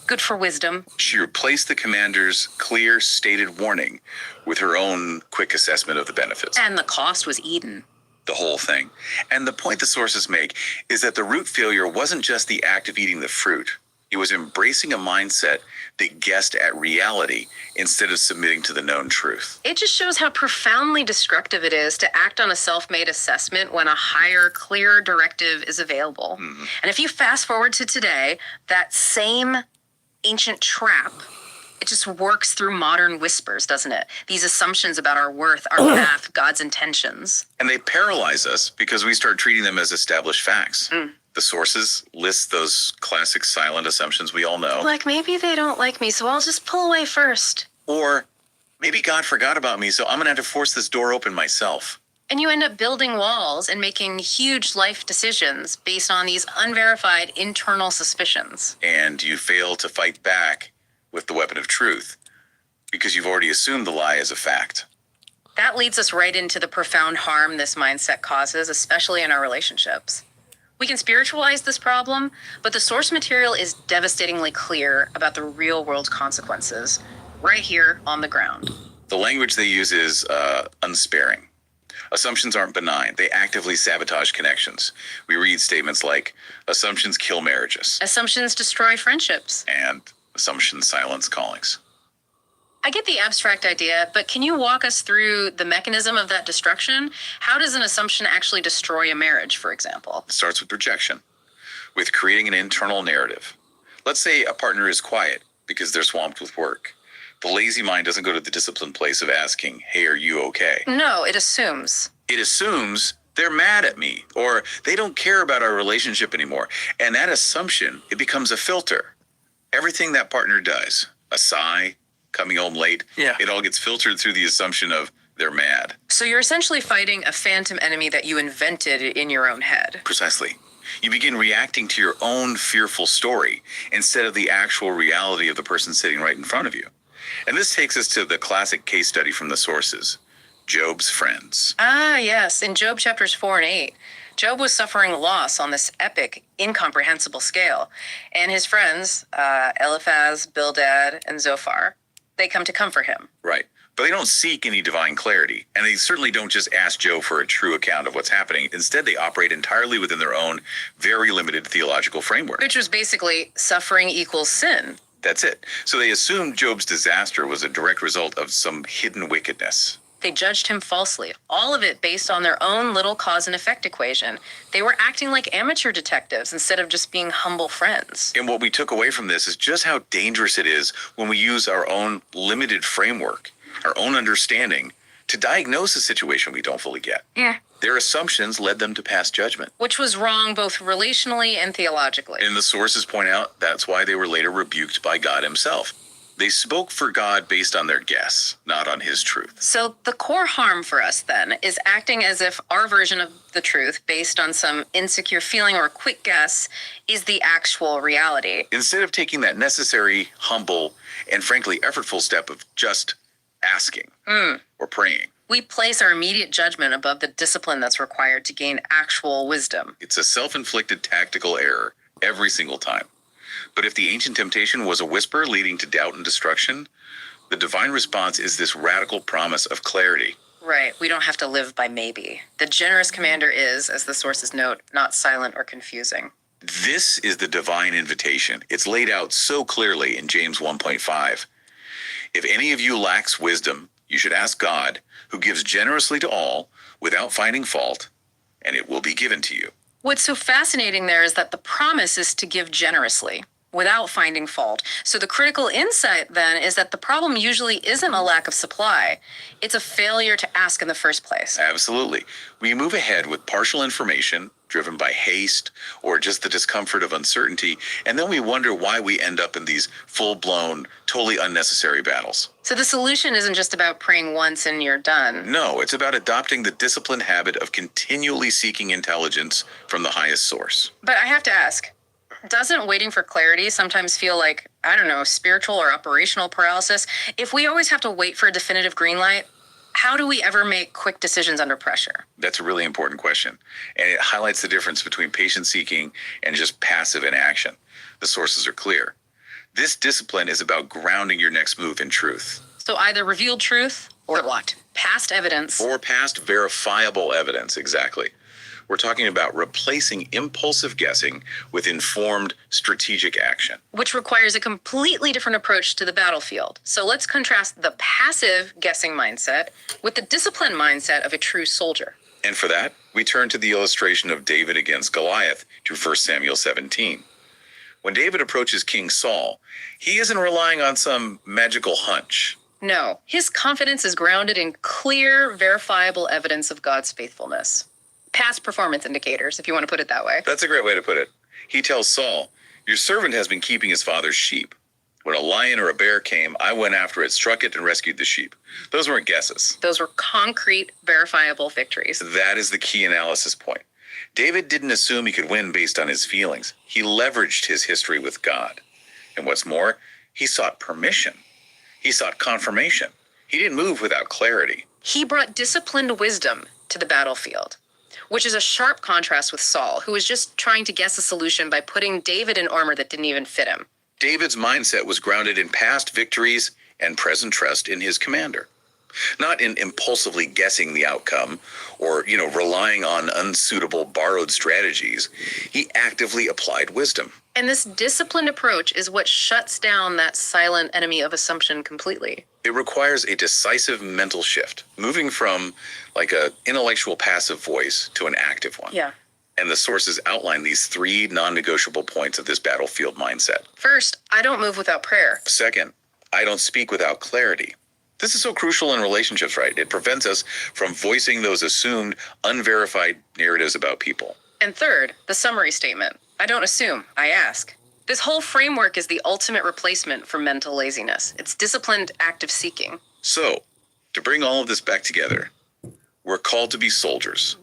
good for wisdom. She replaced the commander's clear, stated warning with her own quick assessment of the benefits. And the cost was Eden. The whole thing. And the point the sources make is that the root failure wasn't just the act of eating the fruit. It was embracing a mindset that guessed at reality instead of submitting to the known truth. It just shows how profoundly destructive it is to act on a self-made assessment when a higher, clearer directive is available. Mm-hmm. And if you fast forward to today, that same ancient trap, it just works through modern whispers, doesn't it? These assumptions about our worth, our path, God's intentions. And they paralyze us because we start treating them as established facts. The sources list those classic silent assumptions we all know. Like, maybe they don't like me, so I'll just pull away first. Or maybe God forgot about me, so I'm going to have to force this door open myself. And you end up building walls and making huge life decisions based on these unverified internal suspicions. And you fail to fight back with the weapon of truth because you've already assumed the lie as a fact. That leads us right into the profound harm this mindset causes, especially in our relationships. We can spiritualize this problem, but the source material is devastatingly clear about the real world consequences right here on the ground. The language they use is unsparing. Assumptions aren't benign. They actively sabotage connections. We read statements like, assumptions kill marriages, Assumptions destroy friendships. and assumptions silence callings. I get the abstract idea, but can you walk us through the mechanism of that destruction? How does an assumption actually destroy a marriage, for example? It starts with projection, with creating an internal narrative. Let's say a partner is quiet because they're swamped with work. The lazy mind doesn't go to the disciplined place of asking, hey, are you okay? No, it assumes. It assumes they're mad at me or they don't care about our relationship anymore. And that assumption, it becomes a filter. Everything that partner does, a sigh, coming home late, it all gets filtered through the assumption of they're mad. So you're essentially fighting a phantom enemy that you invented in your own head. Precisely. You begin reacting to your own fearful story instead of the actual reality of the person sitting right in front of you. And this takes us to the classic case study from the sources, Job's friends. Ah, yes. In Job chapters 4 and 8, Job was suffering loss on this epic, incomprehensible scale. And his friends, Eliphaz, Bildad, and Zophar, they come to comfort him. Right. But they don't seek any divine clarity. And they certainly don't just ask Job for a true account of what's happening. Instead, they operate entirely within their own very limited theological framework. Which was basically suffering equals sin. That's it. So they assumed Job's disaster was a direct result of some hidden wickedness. They judged him falsely, all of it based on their own little cause and effect equation. They were acting like amateur detectives instead of just being humble friends. And what we took away from this is just how dangerous it is when we use our own limited framework, our own understanding, to diagnose a situation we don't fully get. Yeah. Their assumptions led them to pass judgment. Which was wrong both relationally and theologically. And the sources point out that's why they were later rebuked by God himself. They spoke for God based on their guess, not on his truth. So the core harm for us then is acting as if our version of the truth based on some insecure feeling or quick guess is the actual reality. Instead of taking that necessary, humble, and frankly effortful step of just asking or praying. We place our immediate judgment above the discipline that's required to gain actual wisdom. It's a self-inflicted tactical error every single time. But if the ancient temptation was a whisper leading to doubt and destruction, the divine response is this radical promise of clarity. Right, we don't have to live by maybe. The generous commander is, as the sources note, not silent or confusing. This is the divine invitation. It's laid out so clearly in James 1.5. If any of you lacks wisdom, you should ask God, who gives generously to all, without finding fault, and it will be given to you. What's so fascinating there is that the promise is to give generously, without finding fault. So the critical insight then is that the problem usually isn't a lack of supply. It's a failure to ask in the first place. Absolutely. We move ahead with partial information, driven by haste or just the discomfort of uncertainty, and then we wonder why we end up in these full-blown, totally unnecessary battles. So the solution isn't just about praying once and you're done. No, it's about adopting the disciplined habit of continually seeking intelligence from the highest source. But I have to ask, doesn't waiting for clarity sometimes feel like, I don't know, spiritual or operational paralysis? If we always have to wait for a definitive green light, how do we ever make quick decisions under pressure? That's a really important question, and it highlights the difference between patient seeking and just passive inaction. The sources are clear. This discipline is about grounding your next move in truth. So either revealed truth or what? Past evidence. Or past verifiable evidence, exactly. We're talking about replacing impulsive guessing with informed strategic action. Which requires a completely different approach to the battlefield. So let's contrast the passive guessing mindset with the disciplined mindset of a true soldier. And for that, we turn to the illustration of David against Goliath to 1 Samuel 17. When David approaches King Saul, he isn't relying on some magical hunch. No, his confidence is grounded in clear, verifiable evidence of God's faithfulness. Past performance indicators, if you want to put it that way. That's a great way to put it. He tells Saul, "Your servant has been keeping his father's sheep. When a lion or a bear came, I went after it, struck it, and rescued the sheep. Those weren't guesses. Those were concrete, verifiable victories. That is the key analysis point. David didn't assume he could win based on his feelings. He leveraged his history with God. And what's more, he sought permission. He sought confirmation. He didn't move without clarity. He brought disciplined wisdom to the battlefield, which is a sharp contrast with Saul, who was just trying to guess a solution by putting David in armor that didn't even fit him. David's mindset was grounded in past victories and present trust in his commander, not in impulsively guessing the outcome or, relying on unsuitable borrowed strategies. He actively applied wisdom. And this disciplined approach is what shuts down that silent enemy of assumption completely. It requires a decisive mental shift, moving from like an intellectual passive voice to an active one. Yeah. And the sources outline these 3 non-negotiable points of this battlefield mindset. First, I don't move without prayer. Second, I don't speak without clarity. This is so crucial in relationships, right? It prevents us from voicing those assumed, unverified narratives about people. And third, the summary statement. I don't assume, I ask. This whole framework is the ultimate replacement for mental laziness. It's disciplined, active seeking. So, to bring all of this back together, we're called to be soldiers.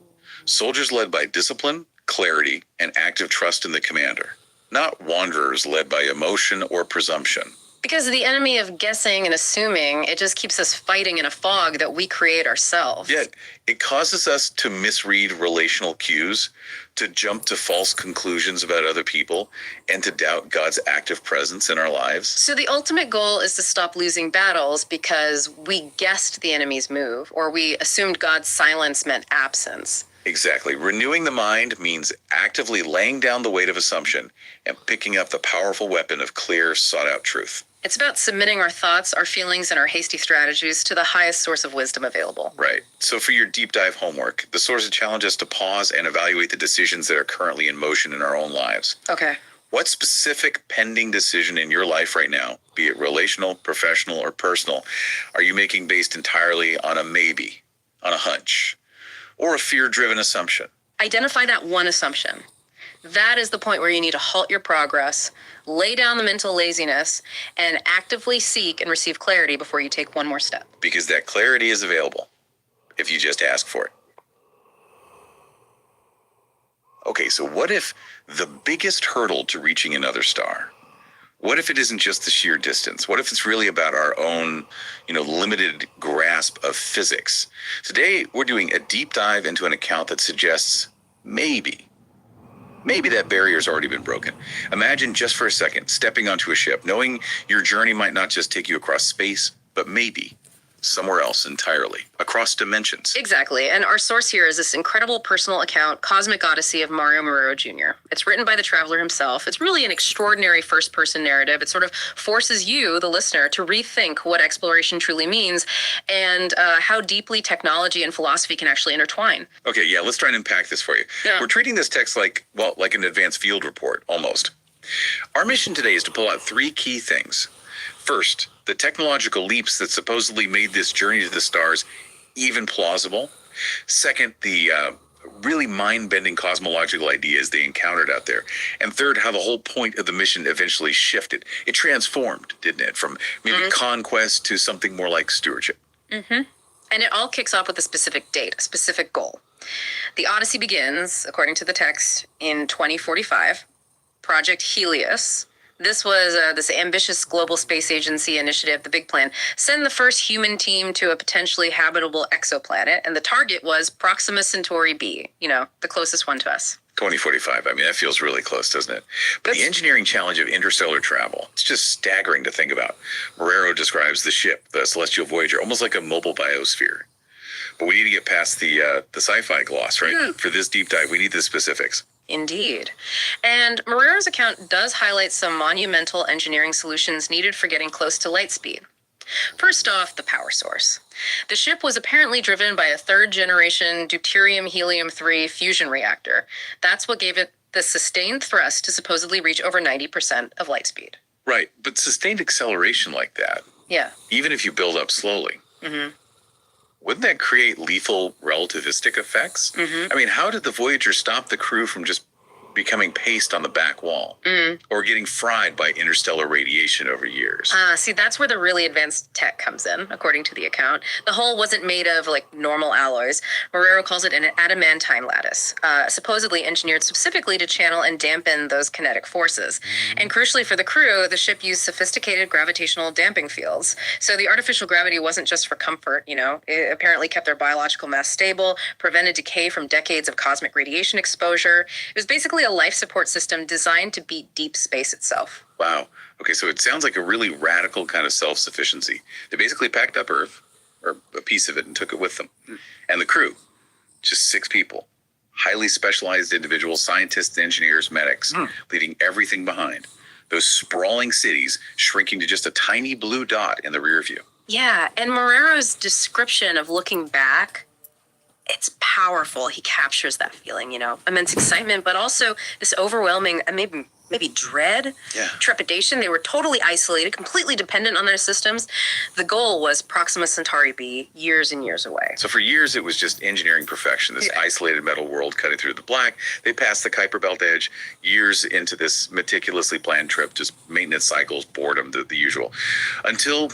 Soldiers led by discipline, clarity, and active trust in the commander. Not wanderers led by emotion or presumption. Because the enemy of guessing and assuming, it just keeps us fighting in a fog that we create ourselves. Yet, it causes us to misread relational cues, to jump to false conclusions about other people, and to doubt God's active presence in our lives. So the ultimate goal is to stop losing battles because we guessed the enemy's move, or we assumed God's silence meant absence. Exactly. Renewing the mind means actively laying down the weight of assumption and picking up the powerful weapon of clear, sought-out truth. It's about submitting our thoughts, our feelings, and our hasty strategies to the highest source of wisdom available. Right. So for your deep dive homework, the sources challenge us to pause and evaluate the decisions that are currently in motion in our own lives. Okay. What specific pending decision in your life right now, be it relational, professional, or personal, are you making based entirely on a maybe, on a hunch, or a fear-driven assumption? Identify that one assumption. That is the point where you need to halt your progress, lay down the mental laziness, and actively seek and receive clarity before you take one more step. Because that clarity is available if you just ask for it. Okay, so what if the biggest hurdle to reaching another star, what if it isn't just the sheer distance? What if it's really about our own, limited grasp of physics? Today, we're doing a deep dive into an account that suggests maybe that barrier's already been broken. Imagine just for a second stepping onto a ship, knowing your journey might not just take you across space, but maybe somewhere else entirely, across dimensions. Exactly. And our source here is this incredible personal account, Cosmic Odyssey of Mario Marrero Jr. It's written by the traveler himself. It's really an extraordinary first-person narrative. It sort of forces you, the listener, to rethink what exploration truly means and how deeply technology and philosophy can actually intertwine. Okay, yeah, let's try and unpack this for you. Yeah. We're treating this text like an advanced field report, almost. Our mission today is to pull out 3 key things. First, the technological leaps that supposedly made this journey to the stars even plausible. Second, the really mind-bending cosmological ideas they encountered out there. And third, how the whole point of the mission eventually shifted. It transformed, didn't it? From maybe conquest to something more like stewardship. And it all kicks off with a specific date, a specific goal. The Odyssey begins, according to the text, in 2045. Project Helios. This was this ambitious global space agency initiative, the big plan. Send the first human team to a potentially habitable exoplanet, and the target was Proxima Centauri b, the closest one to us. 2045. I mean, that feels really close, doesn't it? But the engineering challenge of interstellar travel, it's just staggering to think about. Marrero describes the ship, the Celestial Voyager, almost like a mobile biosphere. But we need to get past the sci-fi gloss, right? Yeah. For this deep dive, we need the specifics. Indeed. And Marrero's account does highlight some monumental engineering solutions needed for getting close to light speed. First off, the power source. The ship was apparently driven by a 3rd-generation deuterium-helium-3 fusion reactor. That's what gave it the sustained thrust to supposedly reach over 90% of light speed. Right, but sustained acceleration like that, Yeah. even if you build up slowly, wouldn't that create lethal relativistic effects? I mean, how did the Voyager stop the crew from just becoming paste on the back wall, or getting fried by interstellar radiation over years. See, that's where the really advanced tech comes in, according to the account. The hull wasn't made of like normal alloys. Marrero calls it an adamantine lattice, supposedly engineered specifically to channel and dampen those kinetic forces. And crucially for the crew, the ship used sophisticated gravitational damping fields. So the artificial gravity wasn't just for comfort, you know, it apparently kept their biological mass stable, prevented decay from decades of cosmic radiation exposure. It was basically a life support system designed to beat deep space itself. Wow. Okay, so it sounds like a really radical kind of self-sufficiency. They basically packed up Earth, or a piece of it, and took it with them. And the crew, just 6 people, highly specialized individuals, scientists, engineers, medics, leaving everything behind. Those sprawling cities shrinking to just a tiny blue dot in the rear view. Yeah, and Marrero's description of looking back, it's powerful. He captures that feeling, you know, immense excitement, but also this overwhelming, maybe dread, trepidation. They were totally isolated, completely dependent on their systems. The goal was Proxima Centauri b, years and years away. So for years, it was just engineering perfection, this isolated metal world cutting through the black. They passed the Kuiper Belt edge years into this meticulously planned trip, just maintenance cycles, boredom, the usual, until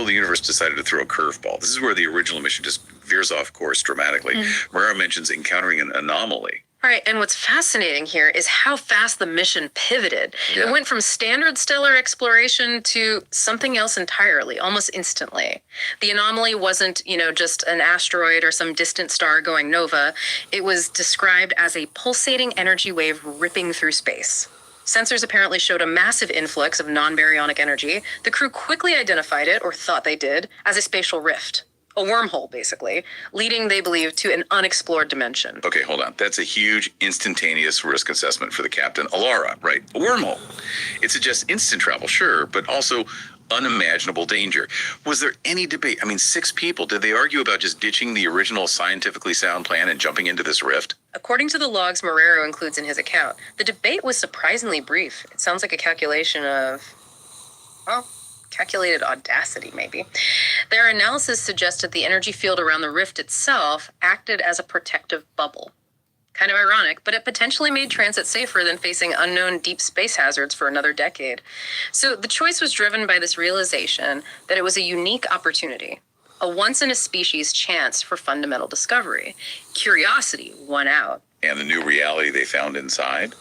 the universe decided to throw a curveball. This is where the original mission just veers off course dramatically. Marrero mentions encountering an anomaly. All right, and what's fascinating here is how fast the mission pivoted. It went from standard stellar exploration to something else entirely, almost instantly. The anomaly wasn't, you know, just an asteroid or some distant star going nova. It was described as a pulsating energy wave ripping through space. Sensors apparently showed a massive influx of non-baryonic energy. The crew quickly identified it, or thought they did, as a spatial rift. A wormhole, basically, leading, they believe, to an unexplored dimension. Okay, hold on. That's a huge instantaneous risk assessment for the captain. Alara, right? A wormhole. It suggests instant travel, sure, but also unimaginable danger. Was there any debate? I mean, 6 people, did they argue about just ditching the original scientifically sound plan and jumping into this rift? According to the logs Marrero includes in his account, the debate was surprisingly brief. It sounds like a calculation of, well, calculated audacity, maybe. Their analysis suggested the energy field around the rift itself acted as a protective bubble. Kind of ironic, but it potentially made transit safer than facing unknown deep space hazards for another decade. So the choice was driven by this realization that it was a unique opportunity, a once-in-a-species chance for fundamental discovery. Curiosity won out. And the new reality they found inside?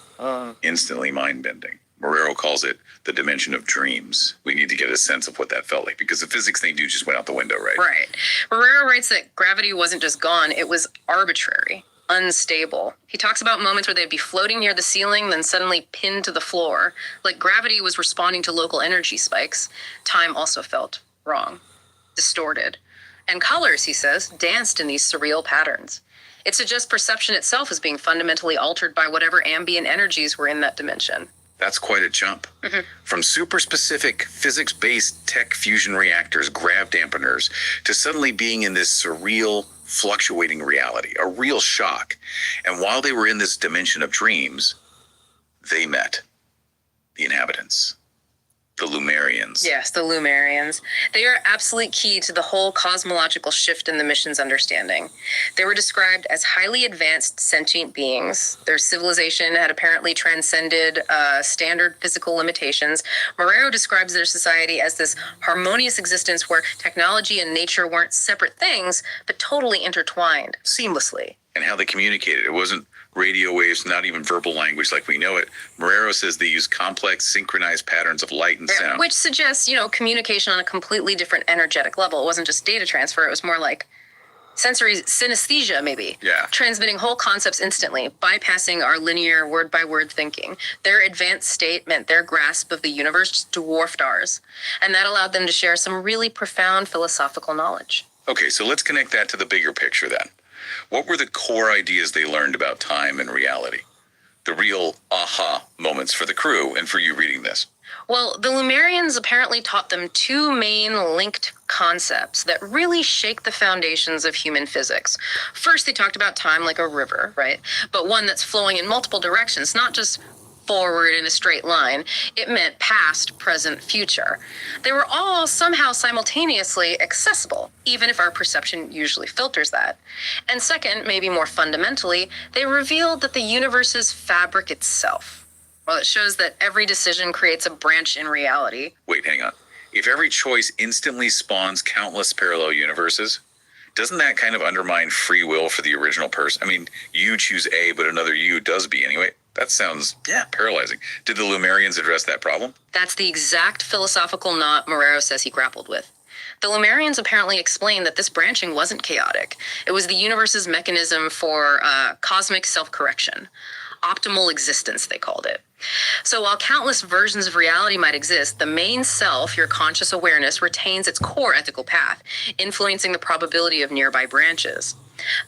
Instantly mind-bending. Marrero calls it the dimension of dreams. We need to get a sense of what that felt like, because the physics they do just went out the window, right? Right. Marrero writes that gravity wasn't just gone, it was arbitrary, unstable. He talks about moments where they'd be floating near the ceiling, then suddenly pinned to the floor. Like gravity was responding to local energy spikes. Time also felt wrong, distorted. And colors, he says, danced in these surreal patterns. It suggests perception itself is being fundamentally altered by whatever ambient energies were in that dimension. That's quite a jump. From super specific physics-based tech fusion reactors, grav dampeners, to suddenly being in this surreal, fluctuating reality, a real shock. And while they were in this dimension of dreams, they met the inhabitants, the Lumerians. Yes, the Lumerians. They are absolute key to the whole cosmological shift in the mission's understanding. They were described as highly advanced sentient beings. Their civilization had apparently transcended standard physical limitations. Marrero describes their society as this harmonious existence where technology and nature weren't separate things, but totally intertwined, seamlessly. And how they communicated. It wasn't radio waves, not even verbal language like we know it. Marrero says they use complex, synchronized patterns of light and sound. Which suggests, you know, communication on a completely different energetic level. It wasn't just data transfer. It was more like sensory synesthesia, maybe. Yeah. Transmitting whole concepts instantly, bypassing our linear word-by-word thinking. Their advanced state meant their grasp of the universe dwarfed ours. And that allowed them to share some really profound philosophical knowledge. Okay, so let's connect that to the bigger picture then. What were the core ideas they learned about time and reality? The real aha moments for the crew and for you reading this. Well, the Lumerians apparently taught them 2 main linked concepts that really shake the foundations of human physics. First, they talked about time like a river, right? But one that's flowing in multiple directions, not just forward in a straight line. It meant past, present, future. They were all somehow simultaneously accessible, even if our perception usually filters that. And second, maybe more fundamentally, they revealed that the universe's fabric itself. Well, it shows that every decision creates a branch in reality. Wait, hang on. If every choice instantly spawns countless parallel universes, doesn't that kind of undermine free will for the original person? I mean, you choose A, but another you does B anyway. That sounds paralyzing. Did the Lumerians address that problem? That's the exact philosophical knot Marrero says he grappled with. The Lumerians apparently explained that this branching wasn't chaotic. It was the universe's mechanism for cosmic self-correction. Optimal existence, they called it. So while countless versions of reality might exist, the main self, your conscious awareness, retains its core ethical path, influencing the probability of nearby branches.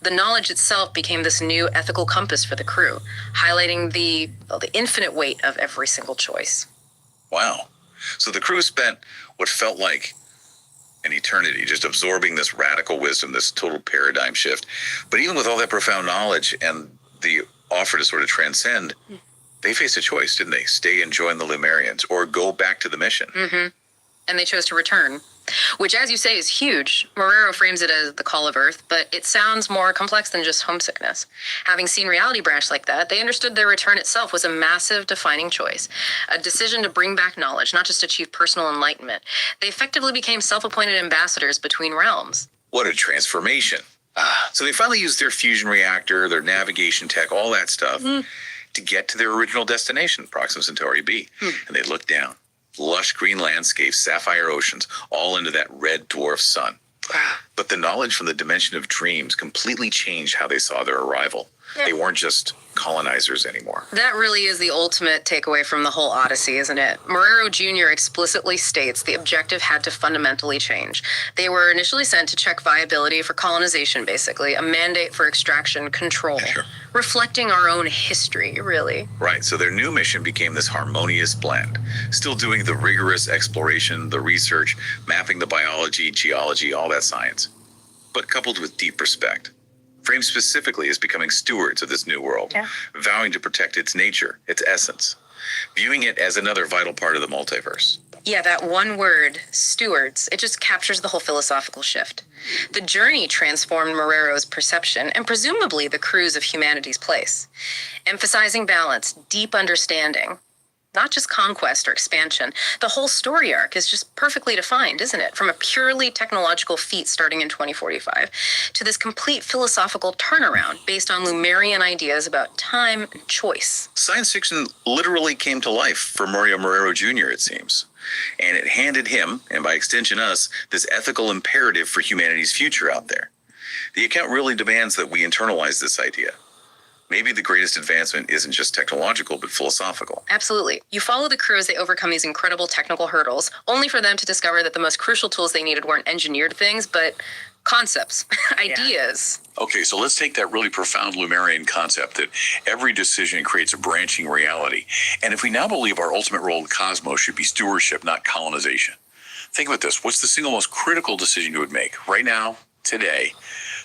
The knowledge itself became this new ethical compass for the crew, highlighting the infinite weight of every single choice. Wow. So the crew spent what felt like an eternity just absorbing this radical wisdom, this total paradigm shift. But even with all that profound knowledge and the offer to sort of transcend, they faced a choice, didn't they? Stay and join the Lumerians or go back to the mission. Mm-hmm. And they chose to return, which, as you say, is huge. Marrero frames it as the call of Earth, but it sounds more complex than just homesickness. Having seen reality branch like that, they understood their return itself was a massive defining choice, a decision to bring back knowledge, not just achieve personal enlightenment. They effectively became self-appointed ambassadors between realms. What a transformation. So they finally used their fusion reactor, their navigation tech, all that stuff to get to their original destination, Proxima Centauri B. And they looked down. Lush green landscapes, sapphire oceans, all into that red dwarf sun. But the knowledge from the dimension of dreams completely changed how they saw their arrival. They weren't just colonizers anymore. That really is the ultimate takeaway from the whole Odyssey, isn't it? Marrero Jr. explicitly states the objective had to fundamentally change. They were initially sent to check viability for colonization, basically, a mandate for extraction control, reflecting our own history, really. Right, so their new mission became this harmonious blend, still doing the rigorous exploration, the research, mapping the biology, geology, all that science, but coupled with deep respect. Framed specifically as becoming stewards of this new world, vowing to protect its nature, its essence, viewing it as another vital part of the multiverse. Yeah, that one word, stewards, it just captures the whole philosophical shift. The journey transformed Marrero's perception and presumably the crew's of humanity's place, emphasizing balance, deep understanding, not just conquest or expansion. The whole story arc is just perfectly defined, isn't it? From a purely technological feat starting in 2045 to this complete philosophical turnaround based on Lumerian ideas about time and choice. Science fiction literally came to life for Mario Marrero Jr., it seems. And it handed him, and by extension us, this ethical imperative for humanity's future out there. The account really demands that we internalize this idea. Maybe the greatest advancement isn't just technological, but philosophical. Absolutely. You follow the crew as they overcome these incredible technical hurdles, only for them to discover that the most crucial tools they needed weren't engineered things, but concepts, ideas. Okay, so let's take that really profound Lumerian concept that every decision creates a branching reality. And if we now believe our ultimate role in the cosmos should be stewardship, not colonization, think about this. What's the single most critical decision you would make right now, today,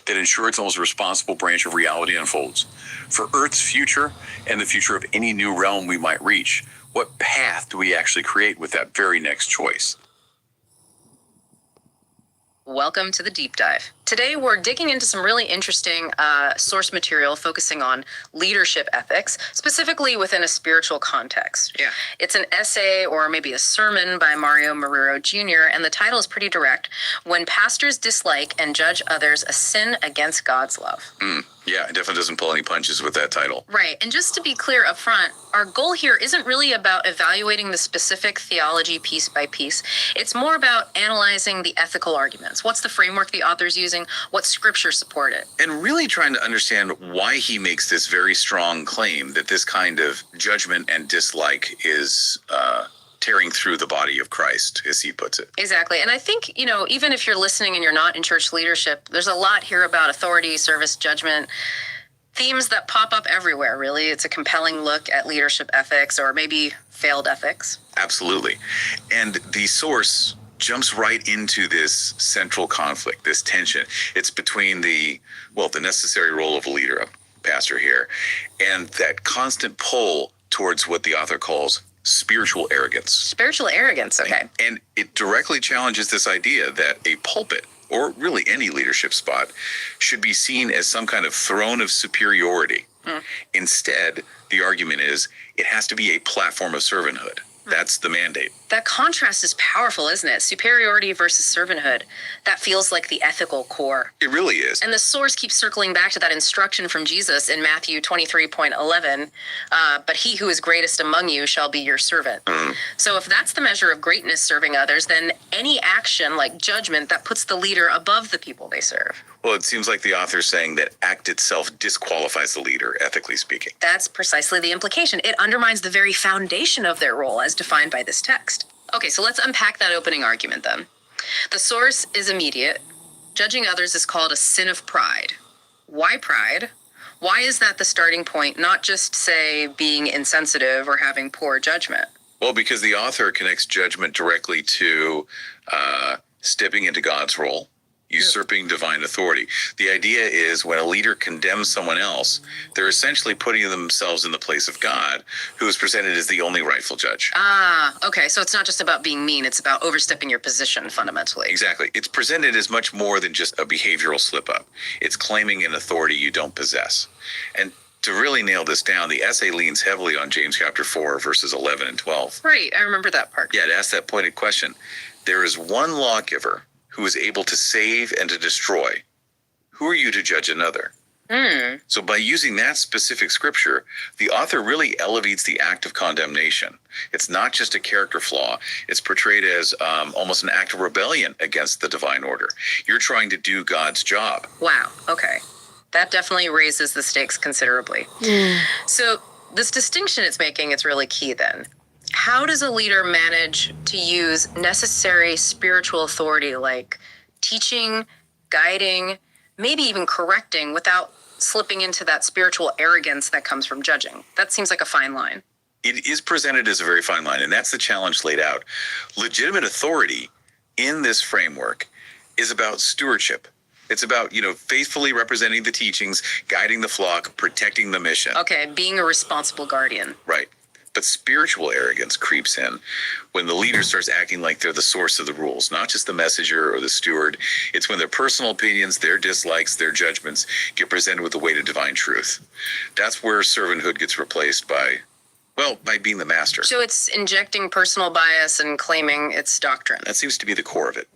that ensures the most responsible branch of reality unfolds? For Earth's future and the future of any new realm we might reach, what path do we actually create with that very next choice? Welcome to the deep dive. Today, we're digging into some really interesting source material focusing on leadership ethics, specifically within a spiritual context. Yeah. It's an essay or maybe a sermon by Mario Marrero Jr., and the title is pretty direct. When pastors dislike and judge others, a sin against God's love. Yeah, it definitely doesn't pull any punches with that title. Right. And just to be clear up front, our goal here isn't really about evaluating the specific theology piece by piece. It's more about analyzing the ethical arguments. What's the framework the author's using? What scripture support it? And really trying to understand why he makes this very strong claim that this kind of judgment and dislike is tearing through the body of Christ, as he puts it. Exactly. And I think, even if you're listening and you're not in church leadership, there's a lot here about authority, service, judgment, themes that pop up everywhere, really. It's a compelling look at leadership ethics or maybe failed ethics. Absolutely. And the source jumps right into this central conflict, this tension. It's between the necessary role of a leader, a pastor here, and that constant pull towards what the author calls spiritual arrogance. Spiritual arrogance, okay. And it directly challenges this idea that a pulpit, or really any leadership spot, should be seen as some kind of throne of superiority. Instead, the argument is it has to be a platform of servanthood. That's the mandate. That contrast is powerful, isn't it? Superiority versus servanthood. That feels like the ethical core. It really is. And the source keeps circling back to that instruction from Jesus in Matthew 23:11. But he who is greatest among you shall be your servant. So if that's the measure of greatness, serving others, then any action like judgment that puts the leader above the people they serve. Well, it seems like the author's saying that act itself disqualifies the leader, ethically speaking. That's precisely the implication. It undermines the very foundation of their role as defined by this text. Okay, so let's unpack that opening argument then. The source is immediate. Judging others is called a sin of pride. Why pride? Why is that the starting point, not just, say, being insensitive or having poor judgment? Well, because the author connects judgment directly to stepping into God's role, usurping divine authority. The idea is when a leader condemns someone else, they're essentially putting themselves in the place of God, who is presented as the only rightful judge. Okay, so it's not just about being mean, it's about overstepping your position fundamentally. Exactly. It's presented as much more than just a behavioral slip-up. It's claiming an authority you don't possess. And to really nail this down, the essay leans heavily on James chapter 4, verses 11 and 12. Right, I remember that part. Yeah, to ask that pointed question. There is one lawgiver who is able to save and to destroy. Who are you to judge another? So by using that specific scripture, the author really elevates the act of condemnation. It's not just a character flaw. It's portrayed as almost an act of rebellion against the divine order. You're trying to do God's job. Wow, okay. That definitely raises the stakes considerably. So this distinction it's making, it's really key then. How does a leader manage to use necessary spiritual authority like teaching, guiding, maybe even correcting without slipping into that spiritual arrogance that comes from judging? That seems like a fine line. It is presented as a very fine line, and that's the challenge laid out. Legitimate authority in this framework is about stewardship. It's about, faithfully representing the teachings, guiding the flock, protecting the mission. Okay, being a responsible guardian. Right. But spiritual arrogance creeps in when the leader starts acting like they're the source of the rules, not just the messenger or the steward. It's when their personal opinions, their dislikes, their judgments get presented with the weight of divine truth. That's where servanthood gets replaced by being the master. So it's injecting personal bias and claiming it's doctrine. That seems to be the core of it.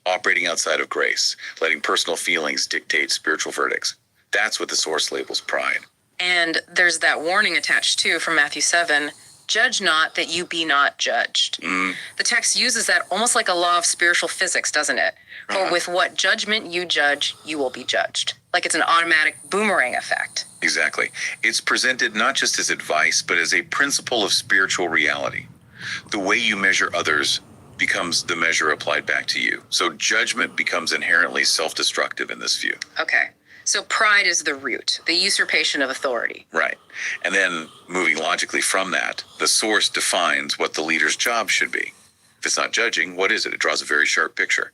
Operating outside of grace, letting personal feelings dictate spiritual verdicts. That's what the source labels pride. And there's that warning attached too from Matthew 7, judge not that you be not judged. The text uses that almost like a law of spiritual physics, doesn't it? For with what judgment you judge, you will be judged. Like it's an automatic boomerang effect. Exactly. It's presented not just as advice, but as a principle of spiritual reality. The way you measure others becomes the measure applied back to you. So judgment becomes inherently self-destructive in this view. Okay. So pride is the root, the usurpation of authority. Right. And then moving logically from that, the source defines what the leader's job should be. If it's not judging, what is it? It draws a very sharp picture.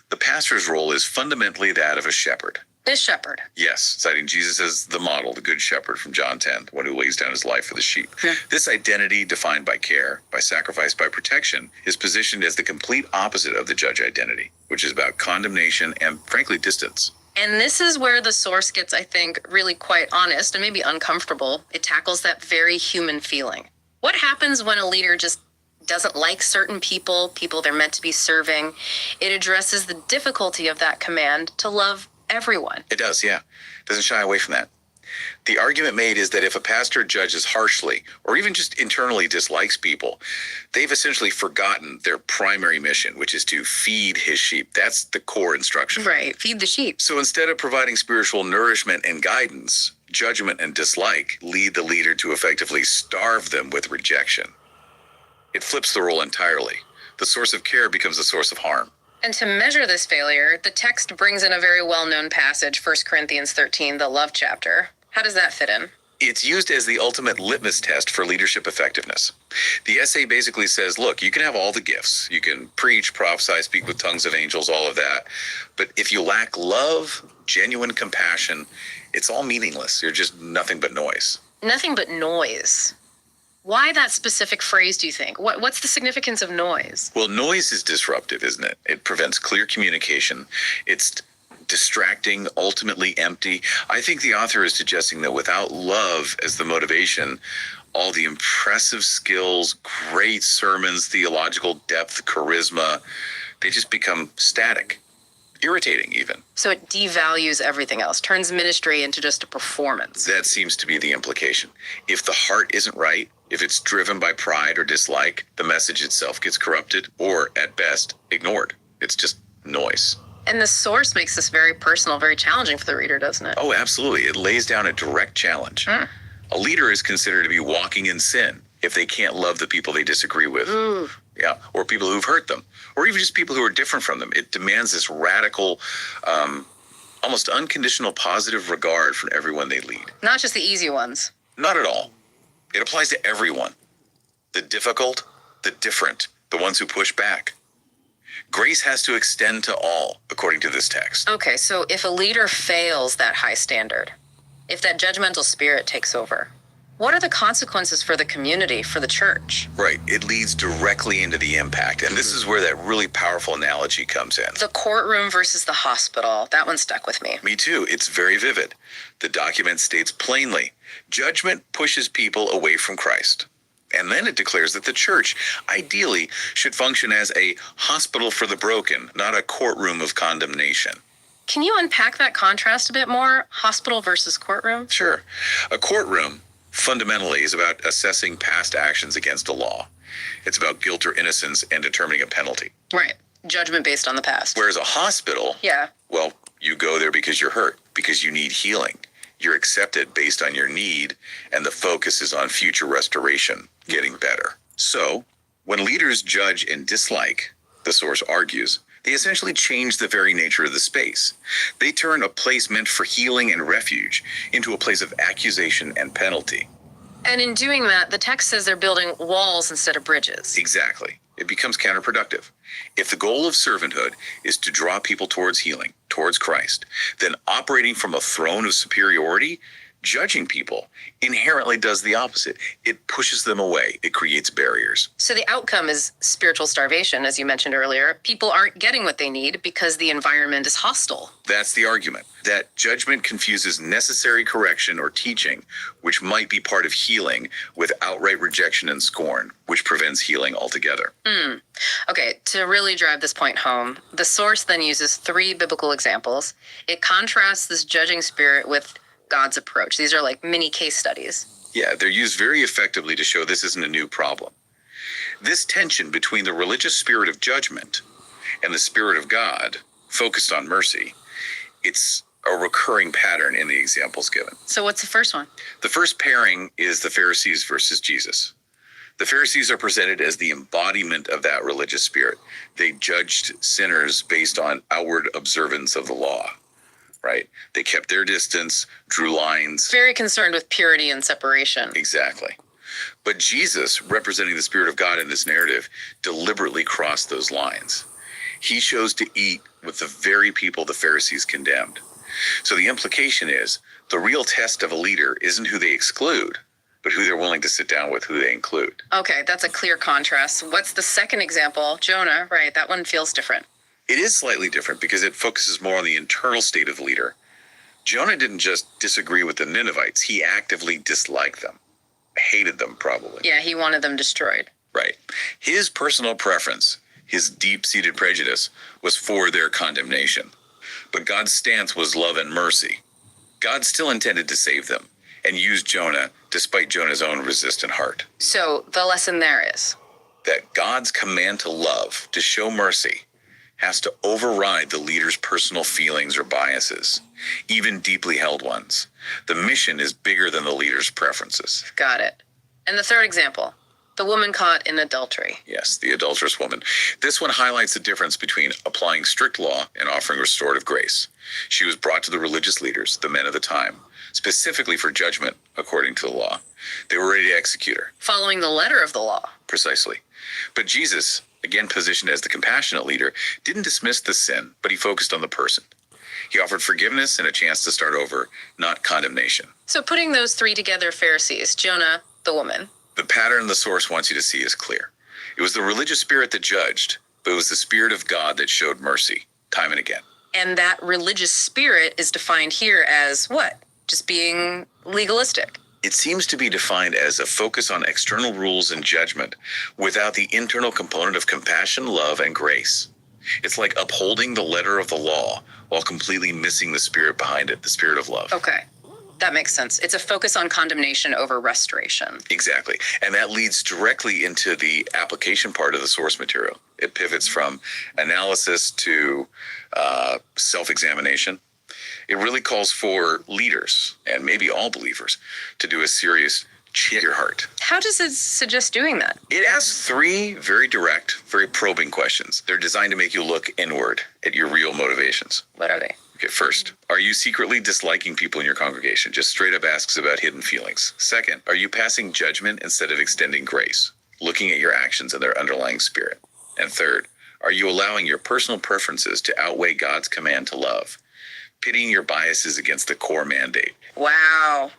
The pastor's role is fundamentally that of a shepherd. This shepherd. Yes, citing Jesus as the model, the good shepherd from John 10, the one who lays down his life for the sheep. This identity, defined by care, by sacrifice, by protection, is positioned as the complete opposite of the judge identity, which is about condemnation and, frankly, distance. And this is where the source gets, I think, really quite honest and maybe uncomfortable. It tackles that very human feeling. What happens when a leader just doesn't like certain people they're meant to be serving? It addresses the difficulty of that command to love everyone. It does, yeah. It doesn't shy away from that. The argument made is that if a pastor judges harshly or even just internally dislikes people, they've essentially forgotten their primary mission, which is to feed his sheep. That's the core instruction. Right, feed the sheep. So instead of providing spiritual nourishment and guidance, judgment and dislike lead the leader to effectively starve them with rejection. It flips the role entirely. The source of care becomes the source of harm. And to measure this failure, the text brings in a very well-known passage, 1 Corinthians 13, the love chapter. How does that fit in? It's used as the ultimate litmus test for leadership effectiveness. The essay basically says, look, you can have all the gifts. You can preach, prophesy, speak with tongues of angels, all of that. But if you lack love, genuine compassion, it's all meaningless. You're just nothing but noise. Nothing but noise. Why that specific phrase, do you think? What's the significance of noise? Well, noise is disruptive, isn't it? It prevents clear communication. It's distracting, ultimately empty. I think the author is suggesting that without love as the motivation, all the impressive skills, great sermons, theological depth, charisma, they just become static, irritating even. So it devalues everything else, turns ministry into just a performance. That seems to be the implication. If the heart isn't right, if it's driven by pride or dislike, the message itself gets corrupted or, at best, ignored. It's just noise. And the source makes this very personal, very challenging for the reader, doesn't it? Oh, absolutely. It lays down a direct challenge. A leader is considered to be walking in sin if they can't love the people they disagree with. Ooh. Yeah, or people who've hurt them, or even just people who are different from them. It demands this radical, almost unconditional positive regard for everyone they lead. Not just the easy ones. Not at all. It applies to everyone. The difficult, the different, the ones who push back. Grace has to extend to all, according to this text. Okay, so if a leader fails that high standard, if that judgmental spirit takes over, what are the consequences for the community, for the church? Right. It leads directly into the impact. And this is where that really powerful analogy comes in. The courtroom versus the hospital, that one stuck with me. Me too. It's very vivid. The document states plainly, judgment pushes people away from Christ. And then it declares that the church, ideally, should function as a hospital for the broken, not a courtroom of condemnation. Can you unpack that contrast a bit more? Hospital versus courtroom? Sure. A courtroom, fundamentally, is about assessing past actions against a law. It's about guilt or innocence and determining a penalty. Right. Judgment based on the past. Whereas a hospital, Yeah. well, you go there because you're hurt, because you need healing. You're accepted based on your need, and the focus is on future restoration, getting better. So, when leaders judge and dislike, the source argues, they essentially change the very nature of the space. They turn a place meant for healing and refuge into a place of accusation and penalty. And in doing that, the text says they're building walls instead of bridges. Exactly. It becomes counterproductive. If the goal of servanthood is to draw people towards healing, towards Christ, then operating from a throne of superiority, judging people, inherently does the opposite. It pushes them away. It creates barriers. So the outcome is spiritual starvation, as you mentioned earlier. People aren't getting what they need because the environment is hostile. That's the argument, that judgment confuses necessary correction or teaching, which might be part of healing, with outright rejection and scorn, which prevents healing altogether. Okay, to really drive this point home, the source then uses 3 biblical examples. It contrasts this judging spirit with God's approach. These are like mini case studies. Yeah, they're used very effectively to show this isn't a new problem. This tension between the religious spirit of judgment and the spirit of God, focused on mercy, it's a recurring pattern in the examples given. So what's the first one? The first pairing is the Pharisees versus Jesus. The Pharisees are presented as the embodiment of that religious spirit. They judged sinners based on outward observance of the law, right? They kept their distance, drew lines. Very concerned with purity and separation. Exactly. But Jesus, representing the Spirit of God in this narrative, deliberately crossed those lines. He chose to eat with the very people the Pharisees condemned. So the implication is, the real test of a leader isn't who they exclude, but who they're willing to sit down with, who they include. Okay, that's a clear contrast. What's the second example? Jonah, right? That one feels different. It is slightly different because it focuses more on the internal state of the leader. Jonah didn't just disagree with the Ninevites, he actively disliked them, hated them probably. Yeah, he wanted them destroyed. Right. His personal preference, his deep-seated prejudice, was for their condemnation. But God's stance was love and mercy. God still intended to save them and used Jonah despite Jonah's own resistant heart. So the lesson there is? That God's command to love, to show mercy, has to override the leader's personal feelings or biases, even deeply held ones. The mission is bigger than the leader's preferences. Got it. And the third example, the woman caught in adultery. Yes, the adulterous woman. This one highlights the difference between applying strict law and offering restorative grace. She was brought to the religious leaders, the men of the time, specifically for judgment according to the law. They were ready to execute her. Following the letter of the law. Precisely. But Jesus, again positioned as the compassionate leader, didn't dismiss the sin, but he focused on the person. He offered forgiveness and a chance to start over, not condemnation. So putting those 3 together, Pharisees, Jonah, the woman, The pattern the source wants you to see is clear. It was the religious spirit that judged, but it was the Spirit of God that showed mercy, time and again. And that religious spirit is defined here as what? Just being legalistic. It seems to be defined as a focus on external rules and judgment without the internal component of compassion, love, and grace. It's like upholding the letter of the law while completely missing the spirit behind it, the spirit of love. Okay, that makes sense. It's a focus on condemnation over restoration. Exactly. And that leads directly into the application part of the source material. It pivots from analysis to self-examination. It really calls for leaders, and maybe all believers, to do a serious check your heart. How does it suggest doing that? It asks 3 very direct, very probing questions. They're designed to make you look inward at your real motivations. What are they? Okay, first, are you secretly disliking people in your congregation? Just straight up asks about hidden feelings. Second, are you passing judgment instead of extending grace, looking at your actions and their underlying spirit? And third, are you allowing your personal preferences to outweigh God's command to love, pitting your biases against the core mandate? Wow.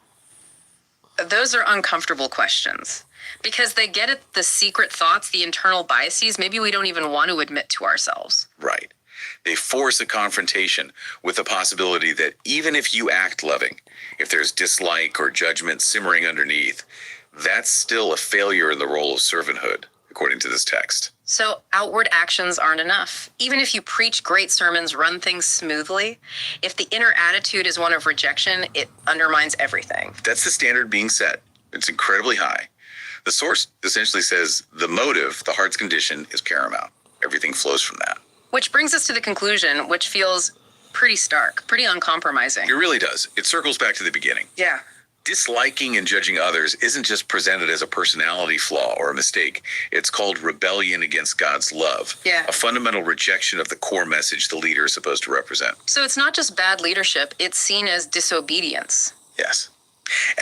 Those are uncomfortable questions because they get at the secret thoughts, the internal biases maybe we don't even want to admit to ourselves. Right. They force a confrontation with the possibility that even if you act loving, if there's dislike or judgment simmering underneath, that's still a failure in the role of servanthood, according to this text. So outward actions aren't enough. Even if you preach great sermons, run things smoothly, if the inner attitude is one of rejection, it undermines everything. That's the standard being set. It's incredibly high. The source essentially says the motive, the heart's condition, is paramount. Everything flows from that. Which brings us to the conclusion, which feels pretty stark, pretty uncompromising. It really does. It circles back to the beginning. Yeah. Disliking and judging others isn't just presented as a personality flaw or a mistake. It's called rebellion against God's love. Yeah. A fundamental rejection of the core message the leader is supposed to represent. So it's not just bad leadership, it's seen as disobedience. Yes.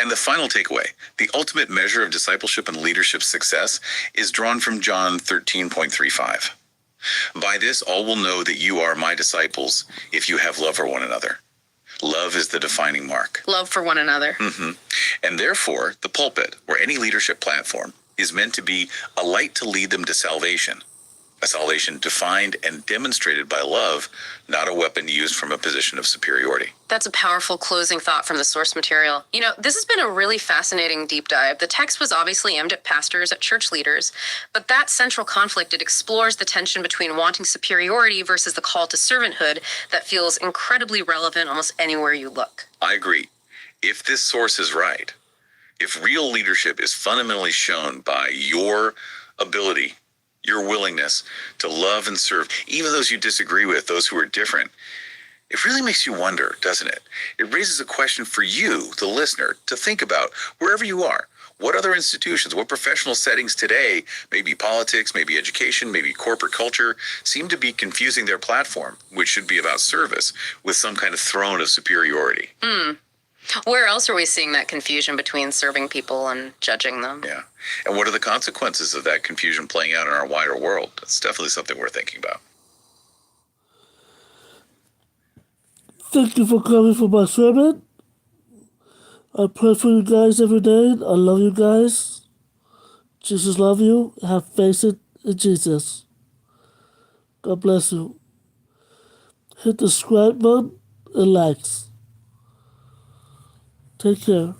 And the final takeaway, the ultimate measure of discipleship and leadership success is drawn from John 13:35. By this, all will know that you are my disciples if you have love for one another. Love is the defining mark. Love for one another. And therefore, the pulpit, or any leadership platform, is meant to be a light to lead them to salvation. A salvation defined and demonstrated by love, not a weapon used from a position of superiority. That's a powerful closing thought from the source material. You know, this has been a really fascinating deep dive. The text was obviously aimed at pastors, at church leaders, but that central conflict, it explores the tension between wanting superiority versus the call to servanthood that feels incredibly relevant almost anywhere you look. I agree. If this source is right, if real leadership is fundamentally shown by your ability, your willingness to love and serve, even those you disagree with, those who are different, it really makes you wonder, doesn't it? It raises a question for you, the listener, to think about wherever you are. What other institutions, what professional settings today, maybe politics, maybe education, maybe corporate culture, seem to be confusing their platform, which should be about service, with some kind of throne of superiority? Where else are we seeing that confusion between serving people and judging them? Yeah. And what are the consequences of that confusion playing out in our wider world? That's definitely something we're thinking about. Thank you for coming for my sermon. I pray for you guys every day. I love you guys. Jesus love you. Have faith in Jesus. God bless you. Hit the subscribe button and likes. Take care.